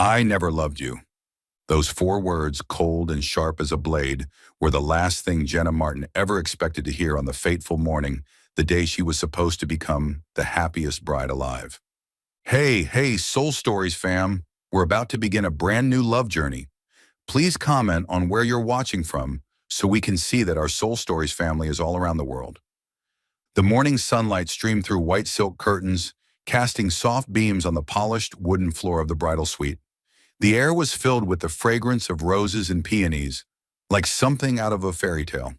I never loved you. Those 4 words, cold and sharp as a blade, were the last thing Jenna Martin ever expected to hear on the fateful morning, the day she was supposed to become the happiest bride alive. Hey, Soul Stories fam. We're about to begin a brand new love journey. Please comment on where you're watching from so we can see that our Soul Stories family is all around the world. The morning sunlight streamed through white silk curtains, casting soft beams on the polished wooden floor of the bridal suite. The air was filled with the fragrance of roses and peonies, like something out of a fairy tale.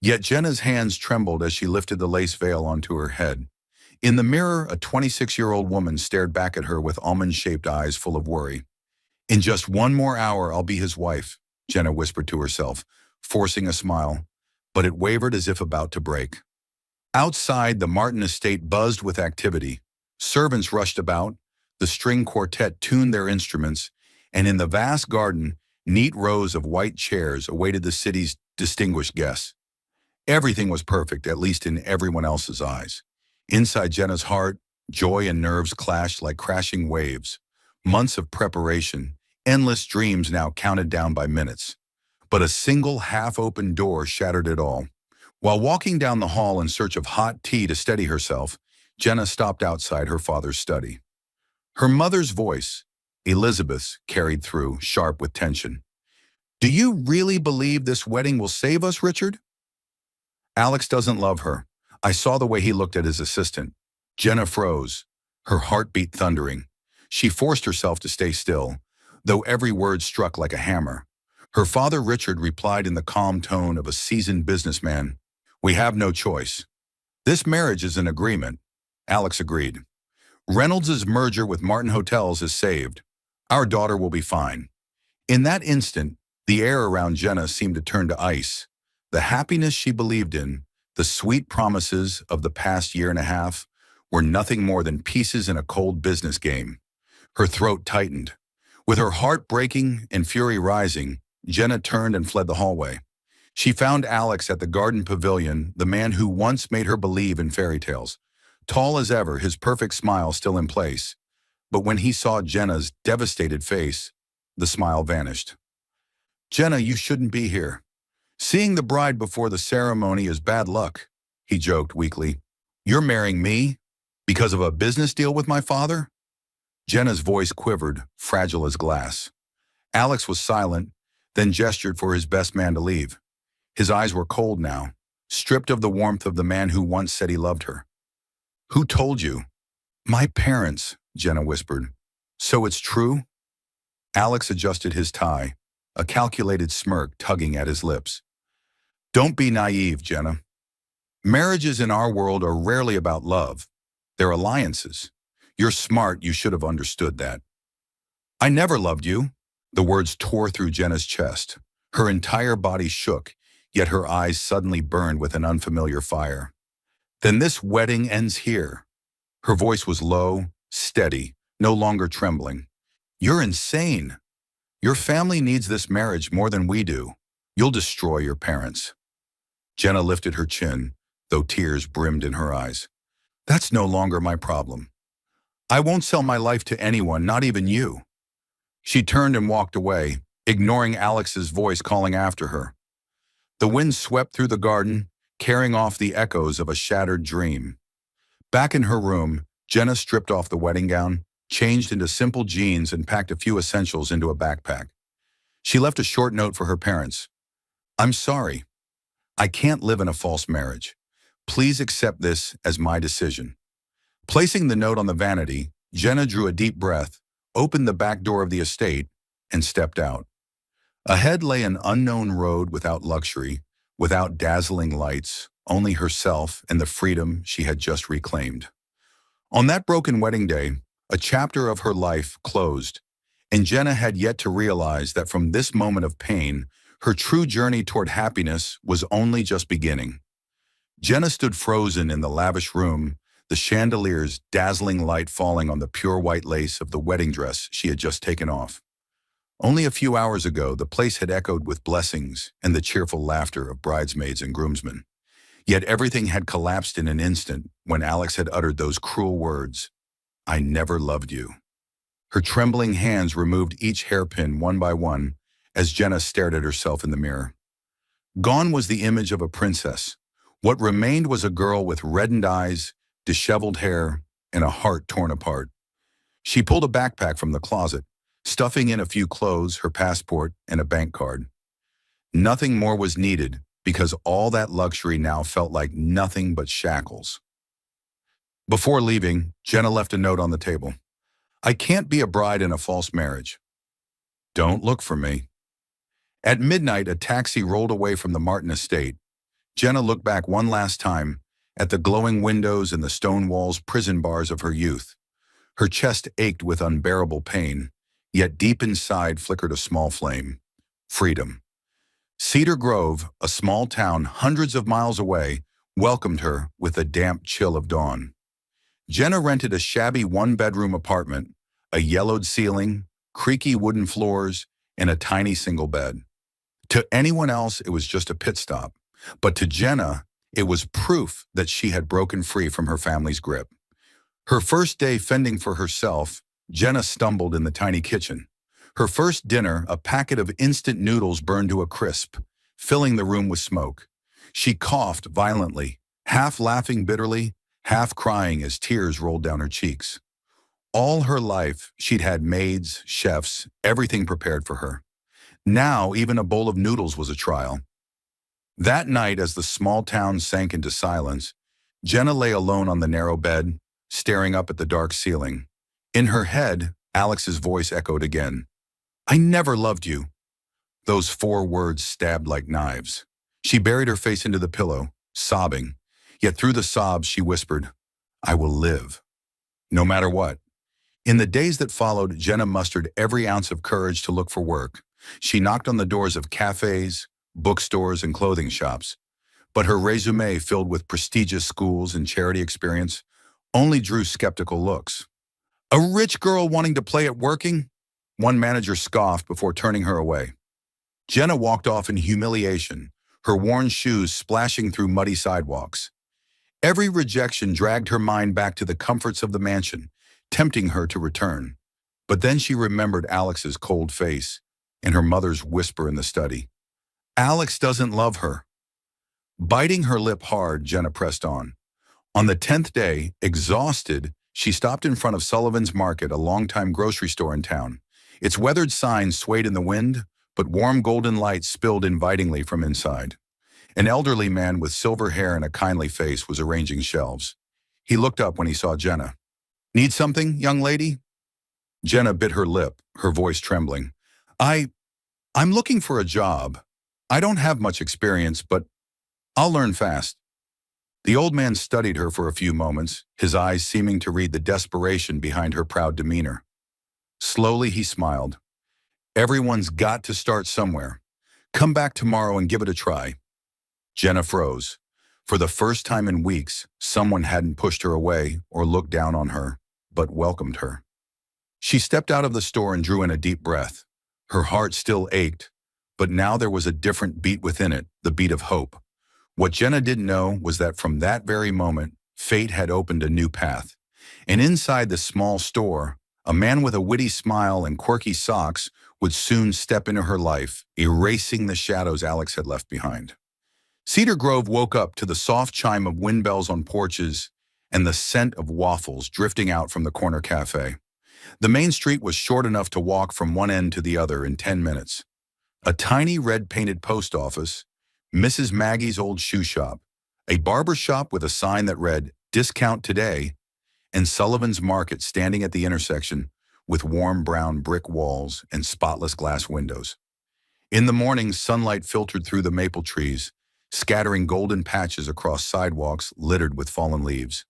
Yet Jenna's hands trembled as she lifted the lace veil onto her head. In the mirror, a 26-year-old woman stared back at her with almond-shaped eyes full of worry. "In just one more hour, I'll be his wife," Jenna whispered to herself, forcing a smile, but it wavered as if about to break. Outside, the Martin estate buzzed with activity. Servants rushed about, the string quartet tuned their instruments, and in the vast garden, neat rows of white chairs awaited the city's distinguished guests. Everything was perfect, at least in everyone else's eyes. Inside Jenna's heart, joy and nerves clashed like crashing waves. Months of preparation, endless dreams now counted down by minutes. But a single half-open door shattered it all. While walking down the hall in search of hot tea to steady herself, Jenna stopped outside her father's study. Her mother's voice, Elizabeth's, carried through, sharp with tension. "Do you really believe this wedding will save us, Richard?" "Alex doesn't love her. I saw the way he looked at his assistant." Jenna froze, her heartbeat thundering. She forced herself to stay still, though every word struck like a hammer. Her father, Richard, replied in the calm tone of a seasoned businessman, "We have no choice. This marriage is an agreement." Alex agreed. "Reynolds' merger with Martin Hotels is saved. Our daughter will be fine." In that instant, the air around Jenna seemed to turn to ice. The happiness she believed in, the sweet promises of the past year and a half, were nothing more than pieces in a cold business game. Her throat tightened. With her heart breaking and fury rising, Jenna turned and fled the hallway. She found Alex at the garden pavilion, the man who once made her believe in fairy tales. Tall as ever, his perfect smile still in place. But when he saw Jenna's devastated face, the smile vanished. "Jenna, you shouldn't be here. Seeing the bride before the ceremony is bad luck," he joked weakly. "You're marrying me because of a business deal with my father?" Jenna's voice quivered, fragile as glass. Alex was silent, then gestured for his best man to leave. His eyes were cold now, stripped of the warmth of the man who once said he loved her. "Who told you?" "My parents," Jenna whispered. "So it's true?" Alex adjusted his tie, a calculated smirk tugging at his lips. "Don't be naive, Jenna. Marriages in our world are rarely about love. They're alliances. You're smart, you should have understood that." "I never loved you." The words tore through Jenna's chest. Her entire body shook, yet her eyes suddenly burned with an unfamiliar fire. "Then this wedding ends here." Her voice was low, steady, no longer trembling. "You're insane. Your family needs this marriage more than we do. You'll destroy your parents." Jenna lifted her chin, though tears brimmed in her eyes. "That's no longer my problem. I won't sell my life to anyone, not even you." She turned and walked away, ignoring Alex's voice calling after her. The wind swept through the garden, carrying off the echoes of a shattered dream. Back in her room, Jenna stripped off the wedding gown, changed into simple jeans, and packed a few essentials into a backpack. She left a short note for her parents. "I'm sorry. I can't live in a false marriage. Please accept this as my decision." Placing the note on the vanity, Jenna drew a deep breath, opened the back door of the estate, and stepped out. Ahead lay an unknown road without luxury, without dazzling lights, only herself and the freedom she had just reclaimed. On that broken wedding day, a chapter of her life closed, and Jenna had yet to realize that from this moment of pain, her true journey toward happiness was only just beginning. Jenna stood frozen in the lavish room, the chandelier's dazzling light falling on the pure white lace of the wedding dress she had just taken off. Only a few hours ago, the place had echoed with blessings and the cheerful laughter of bridesmaids and groomsmen. Yet everything had collapsed in an instant when Alex had uttered those cruel words, "I never loved you." Her trembling hands removed each hairpin one by one as Jenna stared at herself in the mirror. Gone was the image of a princess. What remained was a girl with reddened eyes, disheveled hair, and a heart torn apart. She pulled a backpack from the closet, stuffing in a few clothes, her passport, and a bank card. Nothing more was needed because all that luxury now felt like nothing but shackles. Before leaving, Jenna left a note on the table. I can't be a bride in a false marriage. Don't look for me. At midnight, a taxi rolled away from the Martin estate. Jenna looked back one last time at the glowing windows and the stone walls prison bars of her youth. Her chest ached with unbearable pain, yet deep inside flickered a small flame. Freedom. Cedar Grove, a small town hundreds of miles away, welcomed her with the damp chill of dawn. Jenna rented a shabby one-bedroom apartment, a yellowed ceiling, creaky wooden floors, and a tiny single bed. To anyone else, it was just a pit stop. But to Jenna, it was proof that she had broken free from her family's grip. Her first day fending for herself, Jenna stumbled in the tiny kitchen. Her first dinner, a packet of instant noodles burned to a crisp, filling the room with smoke. She coughed violently, half laughing bitterly, half crying as tears rolled down her cheeks. All her life, she'd had maids, chefs, everything prepared for her. Now, even a bowl of noodles was a trial. That night, as the small town sank into silence, Jenna lay alone on the narrow bed, staring up at the dark ceiling. In her head, Alex's voice echoed again. I never loved you. Those 4 words stabbed like knives. She buried her face into the pillow, sobbing. Yet through the sobs, she whispered, I will live. No matter what. In the days that followed, Jenna mustered every ounce of courage to look for work. She knocked on the doors of cafes, bookstores, and clothing shops. But her resume, filled with prestigious schools and charity experience, only drew skeptical looks. A rich girl wanting to play at working? One manager scoffed before turning her away. Jenna walked off in humiliation, her worn shoes splashing through muddy sidewalks. Every rejection dragged her mind back to the comforts of the mansion, tempting her to return. But then she remembered Alex's cold face and her mother's whisper in the study. Alex doesn't love her. Biting her lip hard, Jenna pressed on. On the 10th day, exhausted, she stopped in front of Sullivan's Market, a longtime grocery store in town. Its weathered signs swayed in the wind, but warm golden light spilled invitingly from inside. An elderly man with silver hair and a kindly face was arranging shelves. He looked up when he saw Jenna. Need something, young lady? Jenna bit her lip, her voice trembling. I'm looking for a job. I don't have much experience, but I'll learn fast. The old man studied her for a few moments, his eyes seeming to read the desperation behind her proud demeanor. Slowly he smiled. Everyone's got to start somewhere. Come back tomorrow and give it a try. Jenna froze. For the first time in weeks, someone hadn't pushed her away or looked down on her, but welcomed her. She stepped out of the store and drew in a deep breath. Her heart still ached, but now there was a different beat within it, the beat of hope. What Jenna didn't know was that from that very moment, fate had opened a new path. And inside the small store, a man with a witty smile and quirky socks would soon step into her life, erasing the shadows Alex had left behind. Cedar Grove woke up to the soft chime of wind bells on porches and the scent of waffles drifting out from the corner cafe. The main street was short enough to walk from one end to the other in 10 minutes. A tiny red-painted post office, Mrs. Maggie's old shoe shop, a barber shop with a sign that read, Discount Today, and Sullivan's Market standing at the intersection with warm brown brick walls and spotless glass windows. In the morning, sunlight filtered through the maple trees, scattering golden patches across sidewalks littered with fallen leaves.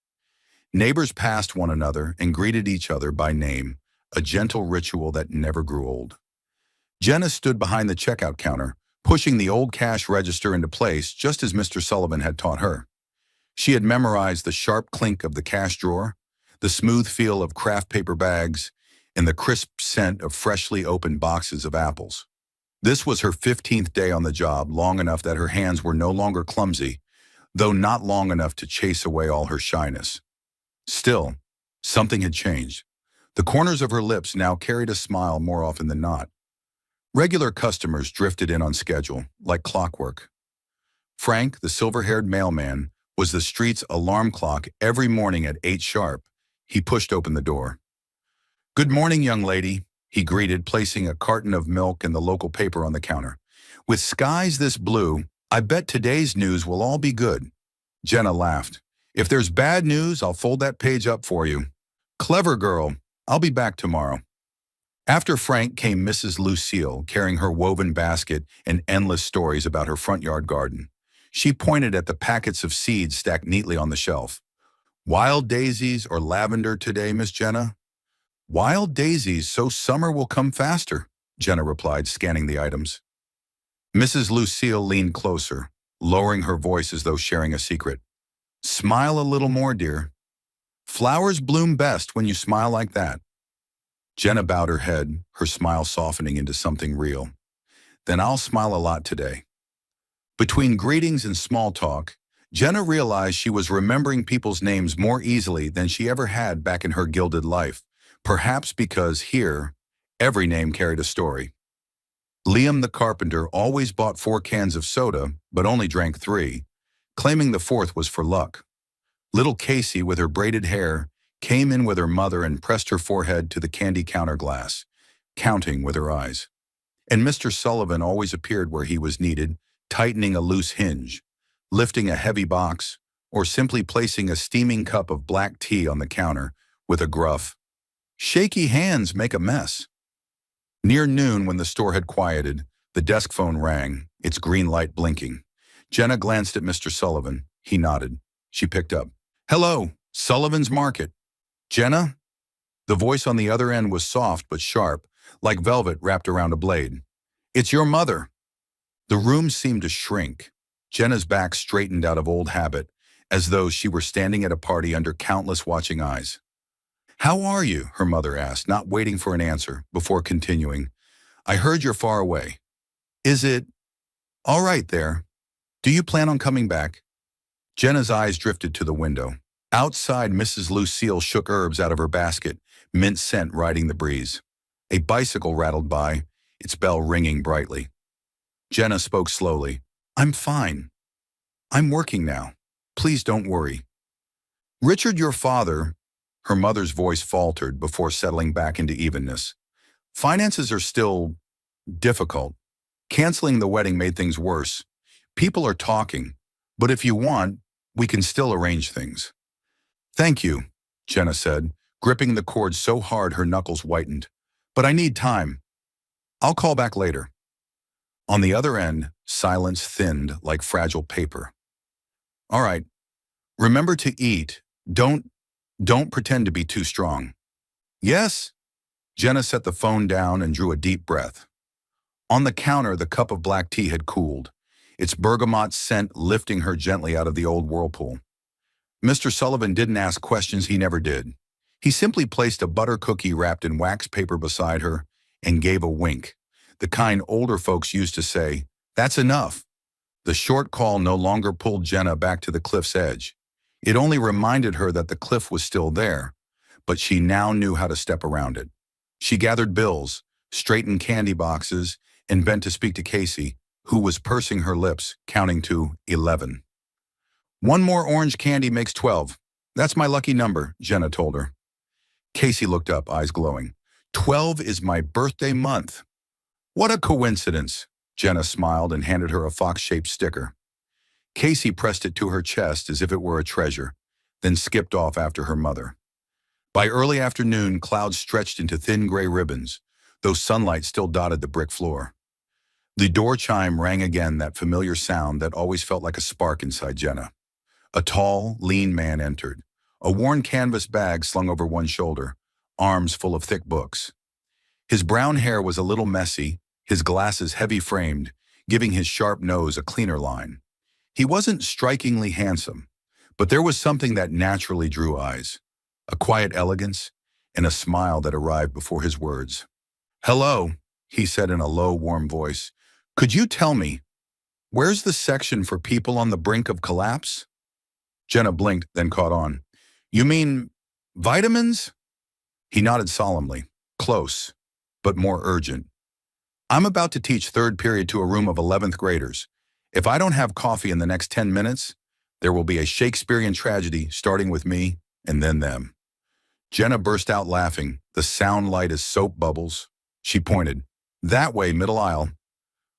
Neighbors passed one another and greeted each other by name, a gentle ritual that never grew old. Jenna stood behind the checkout counter, pushing the old cash register into place just as Mr. Sullivan had taught her. She had memorized the sharp clink of the cash drawer, the smooth feel of craft paper bags, and the crisp scent of freshly opened boxes of apples. This was her 15th day on the job, long enough that her hands were no longer clumsy, though not long enough to chase away all her shyness. Still, something had changed. The corners of her lips now carried a smile more often than not. Regular customers drifted in on schedule, like clockwork. Frank, the silver-haired mailman, was the street's alarm clock every morning at 8 sharp. He pushed open the door. "Good morning, young lady," he greeted, placing a carton of milk and the local paper on the counter. "With skies this blue, I bet today's news will all be good." Jenna laughed. "If there's bad news, I'll fold that page up for you." "Clever girl. I'll be back tomorrow." After Frank came Mrs. Lucille, carrying her woven basket and endless stories about her front yard garden. She pointed at the packets of seeds stacked neatly on the shelf. "Wild daisies or lavender today, Miss Jenna?" "Wild daisies, so summer will come faster," Jenna replied, scanning the items. Mrs. Lucille leaned closer, lowering her voice as though sharing a secret. "Smile a little more, dear. Flowers bloom best when you smile like that." Jenna bowed her head, her smile softening into something real. "Then I'll smile a lot today." Between greetings and small talk, Jenna realized she was remembering people's names more easily than she ever had back in her gilded life, perhaps because here, every name carried a story. Liam the carpenter always bought 4 cans of soda, but only drank 3, claiming the 4th was for luck. Little Casey, with her braided hair, came in with her mother and pressed her forehead to the candy counter glass, counting with her eyes. And Mr. Sullivan always appeared where he was needed, tightening a loose hinge, lifting a heavy box, or simply placing a steaming cup of black tea on the counter with a gruff, "Shaky hands make a mess." Near noon, when the store had quieted, the desk phone rang, its green light blinking. Jenna glanced at Mr. Sullivan. He nodded. She picked up. "Hello, Sullivan's Market." "Jenna?" The voice on the other end was soft but sharp, like velvet wrapped around a blade. "It's your mother." The room seemed to shrink. Jenna's back straightened out of old habit, as though she were standing at a party under countless watching eyes. "How are you?" her mother asked, not waiting for an answer, before continuing. "I heard you're far away. Is it all right there? Do you plan on coming back?" Jenna's eyes drifted to the window. Outside, Mrs. Lucille shook herbs out of her basket, mint scent riding the breeze. A bicycle rattled by, its bell ringing brightly. Jenna spoke slowly. "I'm fine. I'm working now. Please don't worry." "Richard, your father," her mother's voice faltered before settling back into evenness. "Finances are still difficult. Canceling the wedding made things worse. People are talking, but if you want, we can still arrange things." "Thank you," Jenna said, gripping the cord so hard her knuckles whitened. "But I need time. I'll call back later." On the other end, silence thinned like fragile paper. "All right. Remember to eat. Don't pretend to be too strong." "Yes?" Jenna set the phone down and drew a deep breath. On the counter, the cup of black tea had cooled, its bergamot scent lifting her gently out of the old whirlpool. Mr. Sullivan didn't ask questions he never did. He simply placed a butter cookie wrapped in wax paper beside her and gave a wink, the kind older folks used to say, "That's enough." The short call no longer pulled Jenna back to the cliff's edge. It only reminded her that the cliff was still there, but she now knew how to step around it. She gathered bills, straightened candy boxes, and bent to speak to Casey, who was pursing her lips, counting to 11. "One more orange candy makes 12. That's my lucky number," Jenna told her. Casey looked up, eyes glowing. 12 is my birthday month." "What a coincidence." Jenna smiled and handed her a fox-shaped sticker. Casey pressed it to her chest as if it were a treasure, then skipped off after her mother. By early afternoon, clouds stretched into thin gray ribbons, though sunlight still dotted the brick floor. The door chime rang again, that familiar sound that always felt like a spark inside Jenna. A tall, lean man entered, a worn canvas bag slung over one shoulder, arms full of thick books. His brown hair was a little messy, his glasses heavy-framed, giving his sharp nose a cleaner line. He wasn't strikingly handsome, but there was something that naturally drew eyes, a quiet elegance and a smile that arrived before his words. "Hello," he said in a low, warm voice. "Could you tell me, where's the section for people on the brink of collapse?" Jenna blinked, then caught on. "You mean vitamins?" He nodded solemnly. Close, but more urgent. I'm about to teach third period to a room of 11th graders. If I don't have coffee in the next 10 minutes, there will be a Shakespearean tragedy starting with me and then them. Jenna burst out laughing, the sound light as soap bubbles. She pointed. That way, middle aisle.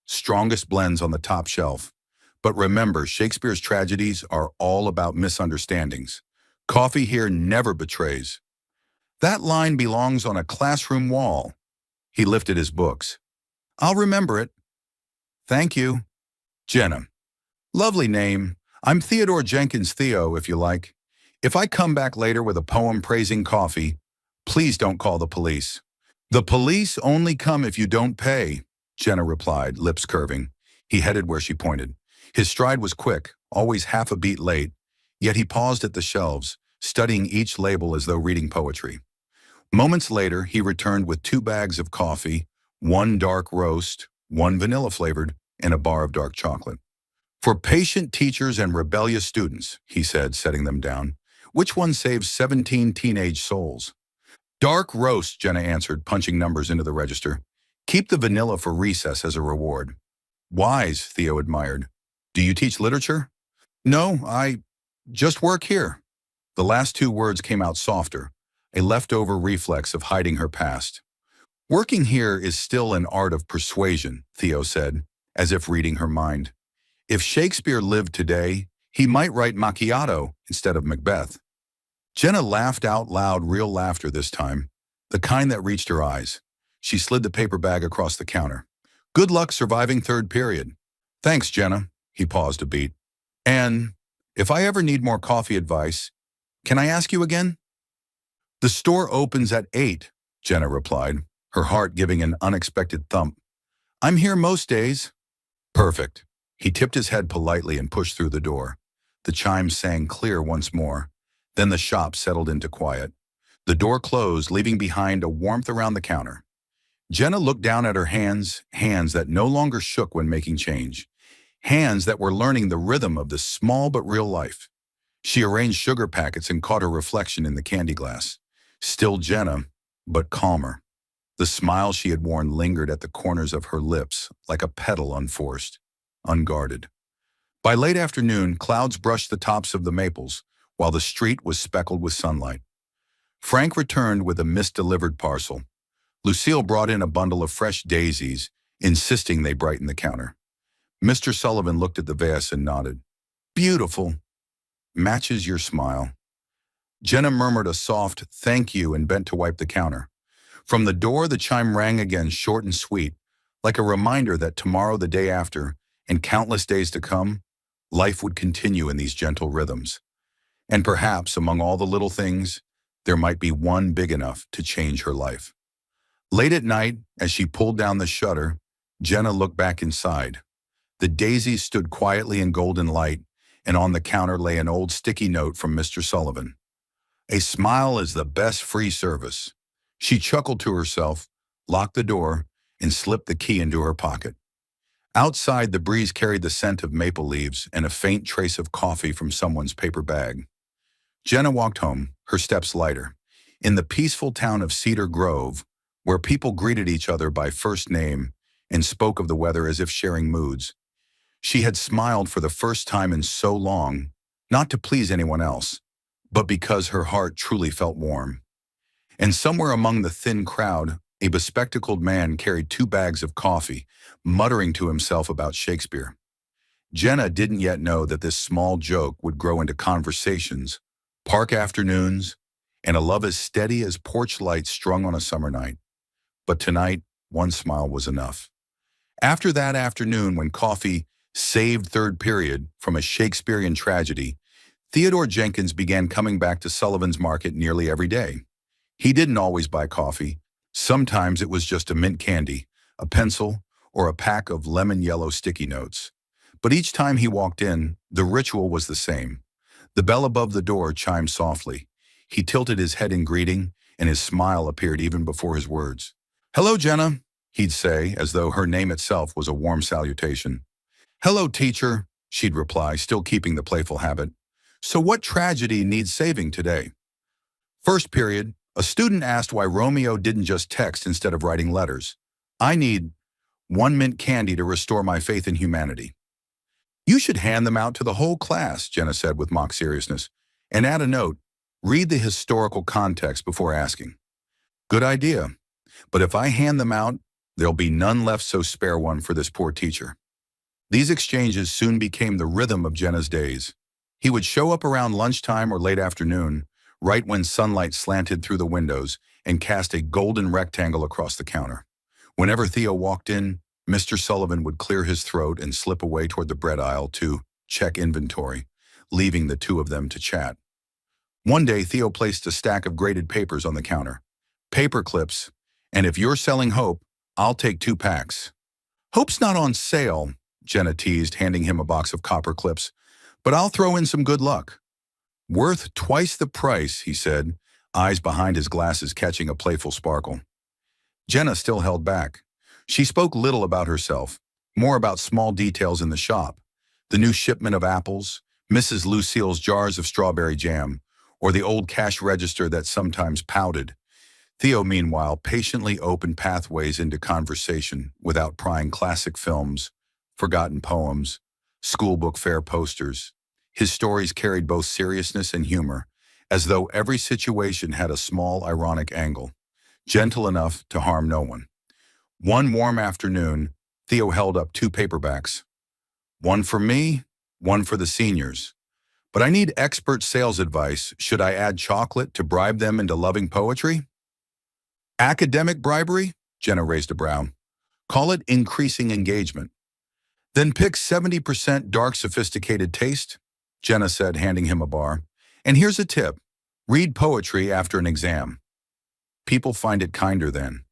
Strongest blends on the top shelf. But remember, Shakespeare's tragedies are all about misunderstandings. Coffee here never betrays. That line belongs on a classroom wall. He lifted his books. I'll remember it. Thank you. Jenna. Lovely name. I'm Theodore Jenkins Theo, if you like. If I come back later with a poem praising coffee, please don't call the police. The police only come if you don't pay, Jenna replied, lips curving. He headed where she pointed. His stride was quick, always half a beat late, yet he paused at the shelves, studying each label as though reading poetry. Moments later, he returned with 2 bags of coffee, 1 dark roast, 1 vanilla-flavored, and a bar of dark chocolate. For patient teachers and rebellious students, he said, setting them down. Which one saves 17 teenage souls? Dark roast, Jenna answered, punching numbers into the register. Keep the vanilla for recess as a reward. Wise, Theo admired. Do you teach literature? No, I just work here. The last 2 words came out softer, a leftover reflex of hiding her past. Working here is still an art of persuasion, Theo said, as if reading her mind. If Shakespeare lived today, he might write Macchiato instead of Macbeth. Jenna laughed out loud, real laughter this time, the kind that reached her eyes. She slid the paper bag across the counter. Good luck surviving third period. Thanks, Jenna. He paused a beat. And if I ever need more coffee advice, can I ask you again? The store opens at 8, Jenna replied, her heart giving an unexpected thump. I'm here most days. Perfect. He tipped his head politely and pushed through the door. The chimes sang clear once more. Then the shop settled into quiet. The door closed, leaving behind a warmth around the counter. Jenna looked down at her hands, hands that no longer shook when making change. Hands that were learning the rhythm of this small but real life. She arranged sugar packets and caught her reflection in the candy glass. Still Jenna, but calmer. The smile she had worn lingered at the corners of her lips, like a petal unforced, unguarded. By late afternoon, clouds brushed the tops of the maples, while the street was speckled with sunlight. Frank returned with a mist-delivered parcel. Lucille brought in a bundle of fresh daisies, insisting they brighten the counter. Mr. Sullivan looked at the vase and nodded. Beautiful. Matches your smile. Jenna murmured a soft thank you and bent to wipe the counter. From the door, the chime rang again, short and sweet, like a reminder that tomorrow, the day after, and countless days to come, life would continue in these gentle rhythms. And perhaps, among all the little things, there might be one big enough to change her life. Late at night, as she pulled down the shutter, Jenna looked back inside. The daisies stood quietly in golden light, and on the counter lay an old sticky note from Mr. Sullivan. A smile is the best free service. She chuckled to herself, locked the door, and slipped the key into her pocket. Outside, the breeze carried the scent of maple leaves and a faint trace of coffee from someone's paper bag. Jenna walked home, her steps lighter. In the peaceful town of Cedar Grove, where people greeted each other by first name and spoke of the weather as if sharing moods, she had smiled for the first time in so long, not to please anyone else, but because her heart truly felt warm. And somewhere among the thin crowd, a bespectacled man carried 2 bags of coffee, muttering to himself about Shakespeare. Jenna didn't yet know that this small joke would grow into conversations, park afternoons, and a love as steady as porch lights strung on a summer night. But tonight, one smile was enough. After that afternoon when coffee saved third period from a Shakespearean tragedy, Theodore Jenkins began coming back to Sullivan's Market nearly every day. He didn't always buy coffee. Sometimes it was just a mint candy, a pencil, or a pack of lemon yellow sticky notes. But each time he walked in, the ritual was the same. The bell above the door chimed softly. He tilted his head in greeting, and his smile appeared even before his words. "Hello, Jenna," he'd say, as though her name itself was a warm salutation. "Hello, teacher," she'd reply, still keeping the playful habit. "So what tragedy needs saving today?" "First period, A student asked why Romeo didn't just text instead of writing letters. I need 1 mint candy to restore my faith in humanity. You should hand them out to the whole class, Jenna said with mock seriousness. And add a note. Read the historical context before asking. Good idea. But if I hand them out, there'll be none left, so spare one for this poor teacher. These exchanges soon became the rhythm of Jenna's days. He would show up around lunchtime or late afternoon, right when sunlight slanted through the windows and cast a golden rectangle across the counter. Whenever Theo walked in, Mr. Sullivan would clear his throat and slip away toward the bread aisle to check inventory, leaving the two of them to chat. One day, Theo placed a stack of graded papers on the counter. Paper clips, and if you're selling Hope, I'll take 2 packs. Hope's not on sale, Jenna teased, handing him a box of copper clips, but I'll throw in some good luck. Worth twice the price, he said, eyes behind his glasses catching a playful sparkle. Jenna still held back. She spoke little about herself, more about small details in the shop, the new shipment of apples, Mrs. Lucille's jars of strawberry jam, or the old cash register that sometimes pouted. Theo, meanwhile, patiently opened pathways into conversation without prying classic films, forgotten poems, schoolbook fair posters. His stories carried both seriousness and humor, as though every situation had a small ironic angle, gentle enough to harm no one. One warm afternoon, Theo held up 2 paperbacks. One for me, one for the seniors. But I need expert sales advice. Should I add chocolate to bribe them into loving poetry? Academic bribery? Jenna raised a brow. Call it increasing engagement. Then pick 70% dark sophisticated taste, Jenna said, handing him a bar. And here's a tip. Read poetry after an exam. People find it kinder then.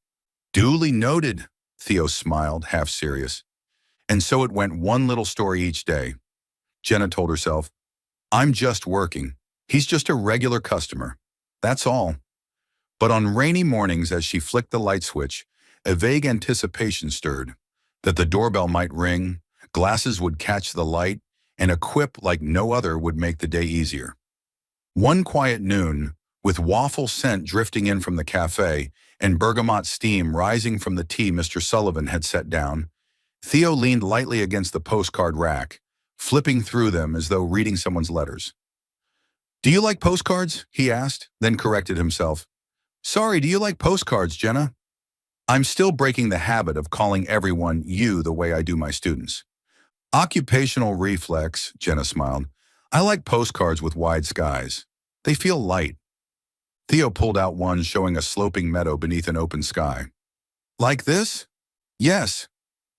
Duly noted, Theo smiled, half serious. And so it went, one little story each day. Jenna told herself, I'm just working. He's just a regular customer. That's all. But on rainy mornings, as she flicked the light switch, a vague anticipation stirred, that the doorbell might ring, glasses would catch the light, and a quip like no other would make the day easier. One quiet noon, with waffle scent drifting in from the cafe and bergamot steam rising from the tea Mr. Sullivan had set down, Theo leaned lightly against the postcard rack, flipping through them as though reading someone's letters. Do you like postcards? He asked, then corrected himself. Sorry, do you like postcards, Jenna? I'm still breaking the habit of calling everyone you the way I do my students. Occupational reflex, Jenna smiled. I like postcards with wide skies. They feel light. Theo pulled out one showing a sloping meadow beneath an open sky. Like this? Yes.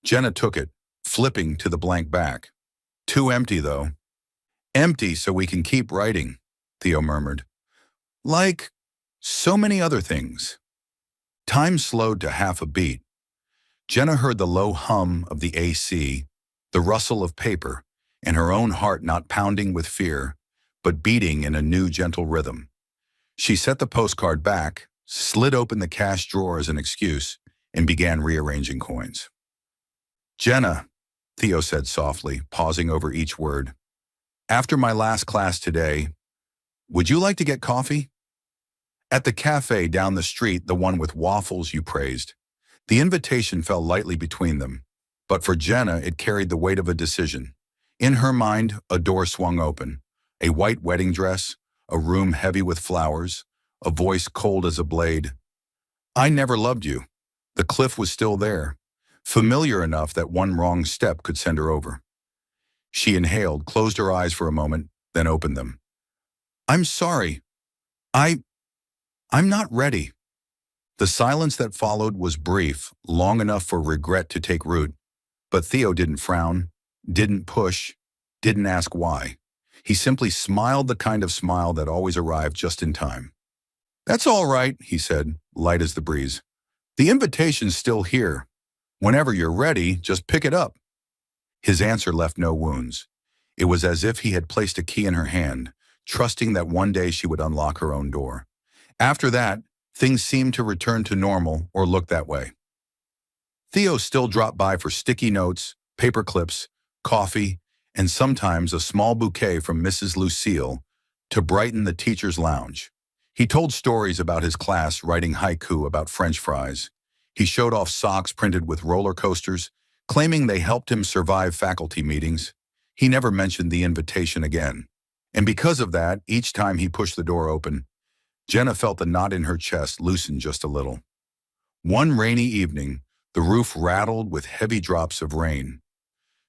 Jenna took it, flipping to the blank back. Too empty, though. Empty so we can keep writing, Theo murmured. Like so many other things. Time slowed to half a beat. Jenna heard the low hum of the AC, the rustle of paper, and her own heart not pounding with fear, but beating in a new gentle rhythm. She set the postcard back, slid open the cash drawer as an excuse, and began rearranging coins. Jenna, Theo said softly, pausing over each word. After my last class today, would you like to get coffee? At the cafe down the street, the one with waffles you praised. The invitation fell lightly between them, but for Jenna it carried the weight of a decision. In her mind, a door swung open. A white wedding dress, a room heavy with flowers, a voice cold as a blade. I never loved you. The cliff was still there, familiar enough that one wrong step could send her over. She inhaled, closed her eyes for a moment, then opened them. I'm sorry. I'm not ready. The silence that followed was brief, long enough for regret to take root. But Theo didn't frown, didn't push, didn't ask why. He simply smiled, the kind of smile that always arrived just in time. That's all right, he said, light as the breeze. The invitation's still here. Whenever you're ready, just pick it up. His answer left no wounds. It was as if he had placed a key in her hand, trusting that one day she would unlock her own door. After that, things seemed to return to normal, or look that way. Theo still dropped by for sticky notes, paper clips, coffee, and sometimes a small bouquet from Mrs. Lucille to brighten the teacher's lounge. He told stories about his class writing haiku about French fries. He showed off socks printed with roller coasters, claiming they helped him survive faculty meetings. He never mentioned the invitation again. And because of that, each time he pushed the door open, Jenna felt the knot in her chest loosen just a little. One rainy evening, the roof rattled with heavy drops of rain.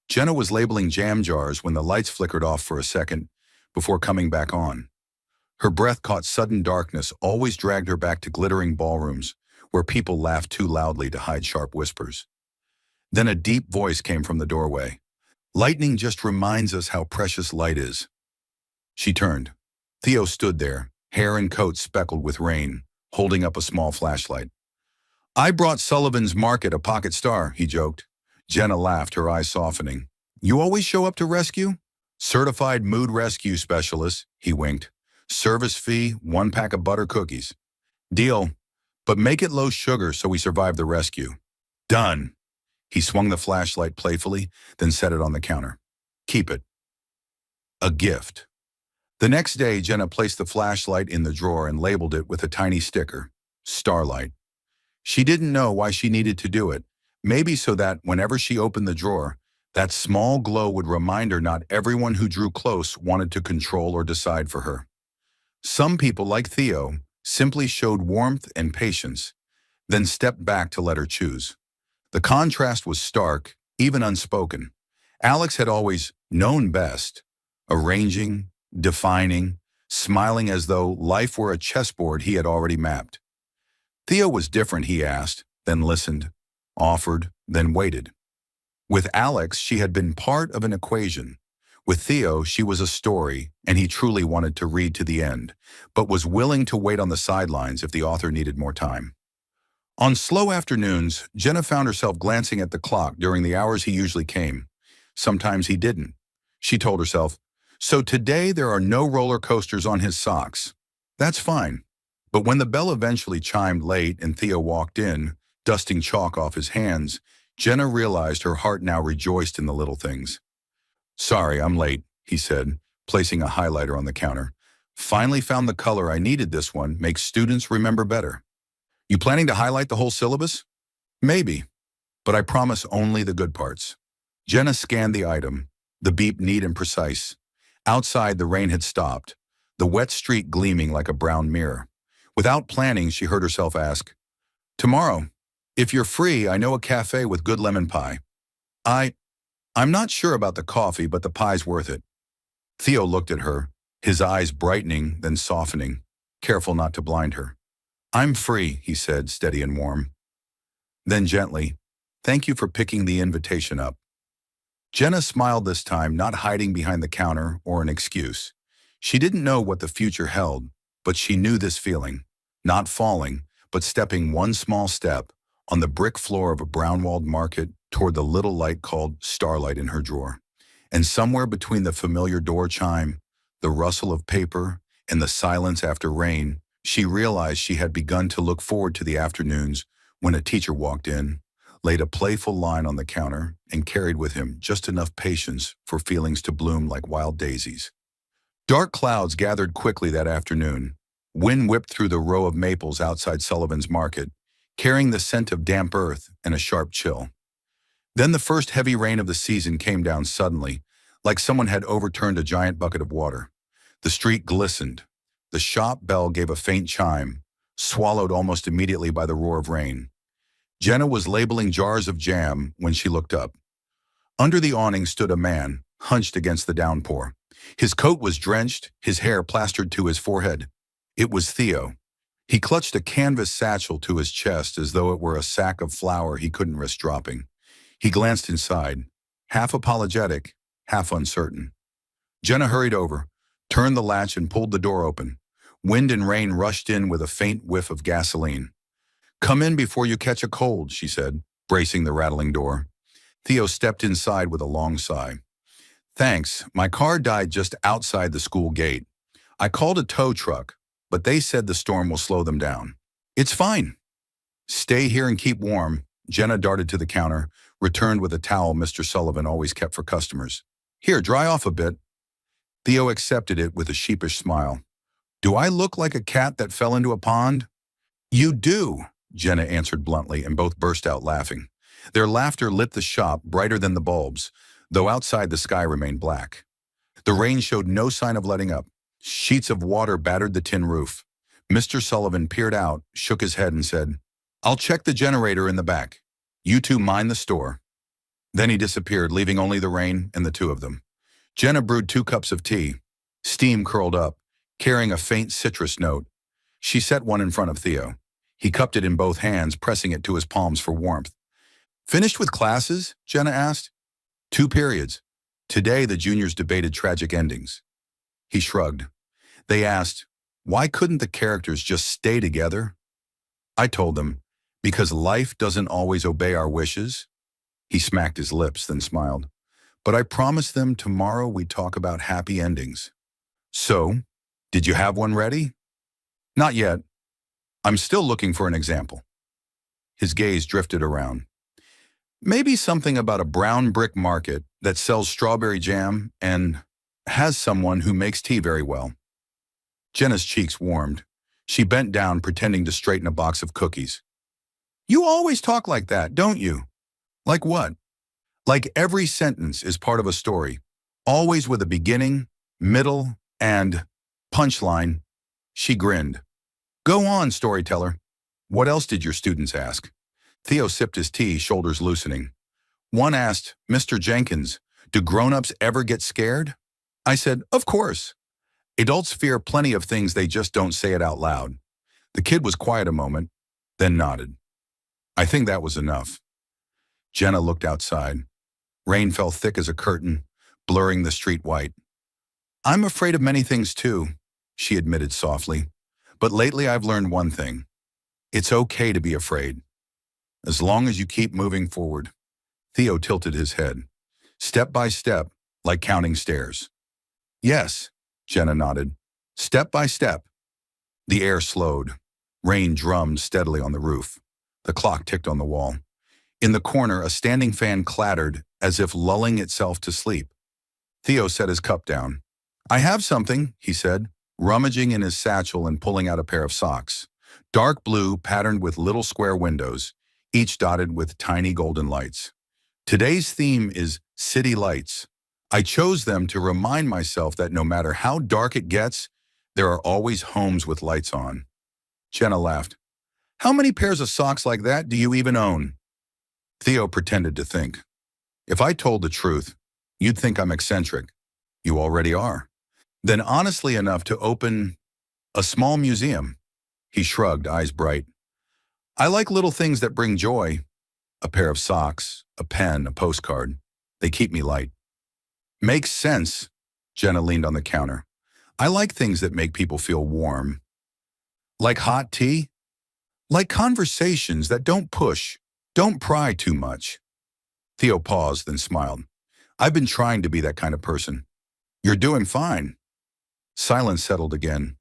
Jenna was labeling jam jars when the lights flickered off for a second before coming back on. Her breath caught sudden darkness, always dragged her back to glittering ballrooms where people laughed too loudly to hide sharp whispers. Then a deep voice came from the doorway. Lightning just reminds us how precious light is. She turned. Theo stood there, hair and coat speckled with rain, holding up a small flashlight. I brought Sullivan's Market a pocket star, he joked. Jenna laughed, her eyes softening. You always show up to rescue? Certified mood rescue specialist, he winked. Service fee, 1 pack of butter cookies. Deal, but make it low sugar so we survive the rescue. Done. He swung the flashlight playfully, then set it on the counter. Keep it. A gift. The next day, Jenna placed the flashlight in the drawer and labeled it with a tiny sticker, Starlight. She didn't know why she needed to do it, maybe so that whenever she opened the drawer, that small glow would remind her not everyone who drew close wanted to control or decide for her. Some people, like Theo, simply showed warmth and patience, then stepped back to let her choose. The contrast was stark, even unspoken. Alex had always known best, arranging, defining, smiling as though life were a chessboard he had already mapped. Theo was different, he asked, then listened, offered, then waited. With Alex, she had been part of an equation. With Theo, she was a story, and he truly wanted to read to the end, but was willing to wait on the sidelines if the author needed more time. On slow afternoons, Jenna found herself glancing at the clock during the hours he usually came. Sometimes he didn't. She told herself, so today there are no roller coasters on his socks. That's fine. But when the bell eventually chimed late and Theo walked in, dusting chalk off his hands, Jenna realized her heart now rejoiced in the little things. Sorry, I'm late, he said, placing a highlighter on the counter. Finally found the color I needed. This one makes students remember better. You planning to highlight the whole syllabus? Maybe, but I promise only the good parts. Jenna scanned the item, the beep neat and precise. Outside, the rain had stopped, the wet street gleaming like a brown mirror. Without planning, she heard herself ask, tomorrow, if you're free, I know a cafe with good lemon pie. I'm not sure about the coffee, but the pie's worth it. Theo looked at her, his eyes brightening, then softening, careful not to blind her. I'm free, he said, steady and warm. Then gently, thank you for picking the invitation up. Jenna smiled this time, not hiding behind the counter or an excuse. She didn't know what the future held, but she knew this feeling, not falling, but stepping one small step on the brick floor of a brown-walled market toward the little light called Starlight in her drawer. And somewhere between the familiar door chime, the rustle of paper, and the silence after rain, she realized she had begun to look forward to the afternoons when a teacher walked in, laid a playful line on the counter, and carried with him just enough patience for feelings to bloom like wild daisies. Dark clouds gathered quickly that afternoon. Wind whipped through the row of maples outside Sullivan's Market, carrying the scent of damp earth and a sharp chill. Then the first heavy rain of the season came down suddenly, like someone had overturned a giant bucket of water. The street glistened. The shop bell gave a faint chime, swallowed almost immediately by the roar of rain. Jenna was labeling jars of jam when she looked up. Under the awning stood a man, hunched against the downpour. His coat was drenched, his hair plastered to his forehead. It was Theo. He clutched a canvas satchel to his chest as though it were a sack of flour he couldn't risk dropping. He glanced inside, half apologetic, half uncertain. Jenna hurried over, turned the latch and pulled the door open. Wind and rain rushed in with a faint whiff of gasoline. Come in before you catch a cold, she said, bracing the rattling door. Theo stepped inside with a long sigh. Thanks, my car died just outside the school gate. I called a tow truck, but they said the storm will slow them down. It's fine. Stay here and keep warm. Jenna darted to the counter, returned with a towel Mr. Sullivan always kept for customers. Here, dry off a bit. Theo accepted it with a sheepish smile. Do I look like a cat that fell into a pond? You do, Jenna answered bluntly, and both burst out laughing. Their laughter lit the shop brighter than the bulbs, though outside the sky remained black. The rain showed no sign of letting up. Sheets of water battered the tin roof. Mr. Sullivan peered out, shook his head, and said, "I'll check the generator in the back. You two mind the store." Then he disappeared, leaving only the rain and the two of them. Jenna brewed 2 cups of tea. Steam curled up, carrying a faint citrus note. She set one in front of Theo. He cupped it in both hands, pressing it to his palms for warmth. "Finished with classes?" Jenna asked. "2 periods. Today the juniors debated tragic endings." He shrugged. They asked, "Why couldn't the characters just stay together?" I told them, "Because life doesn't always obey our wishes." He smacked his lips, then smiled. "But I promised them tomorrow we'd talk about happy endings." "So, did you have one ready?" "Not yet. I'm still looking for an example." His gaze drifted around. "Maybe something about a brown brick market that sells strawberry jam and has someone who makes tea very well." Jenna's cheeks warmed. She bent down, pretending to straighten a box of cookies. "You always talk like that, don't you?" "Like what?" "Like every sentence is part of a story, always with a beginning, middle, and punchline." She grinned. "Go on, storyteller. What else did your students ask?" Theo sipped his tea, shoulders loosening. "One asked, 'Mr. Jenkins, do grown-ups ever get scared?' I said, 'Of course. Adults fear plenty of things, they just don't say it out loud.' The kid was quiet a moment, then nodded. I think that was enough." Jenna looked outside. Rain fell thick as a curtain, blurring the street white. "I'm afraid of many things too," she admitted softly. "But lately I've learned one thing. It's okay to be afraid, as long as you keep moving forward." Theo tilted his head. "Step by step, like counting stairs." "Yes," Jenna nodded. "Step by step." The air slowed. Rain drummed steadily on the roof. The clock ticked on the wall. In the corner, a standing fan clattered as if lulling itself to sleep. Theo set his cup down. "I have something," he said, rummaging in his satchel and pulling out a pair of socks. Dark blue, patterned with little square windows, each dotted with tiny golden lights. Today's theme is city lights. I chose them to remind myself that no matter how dark it gets, there are always homes with lights on. Jenna laughed. "How many pairs of socks like that do you even own?" Theo pretended to think. "If I told the truth, you'd think I'm eccentric." "You already are." "Then honestly enough to open a small museum." He shrugged, eyes bright. "I like little things that bring joy. A pair of socks, a pen, a postcard. They keep me light." "Makes sense." Jenna leaned on the counter. "I like things that make people feel warm." "Like hot tea?" "Like conversations that don't push, don't pry too much." Theo paused, then smiled. "I've been trying to be that kind of person." "You're doing fine." Silence settled again.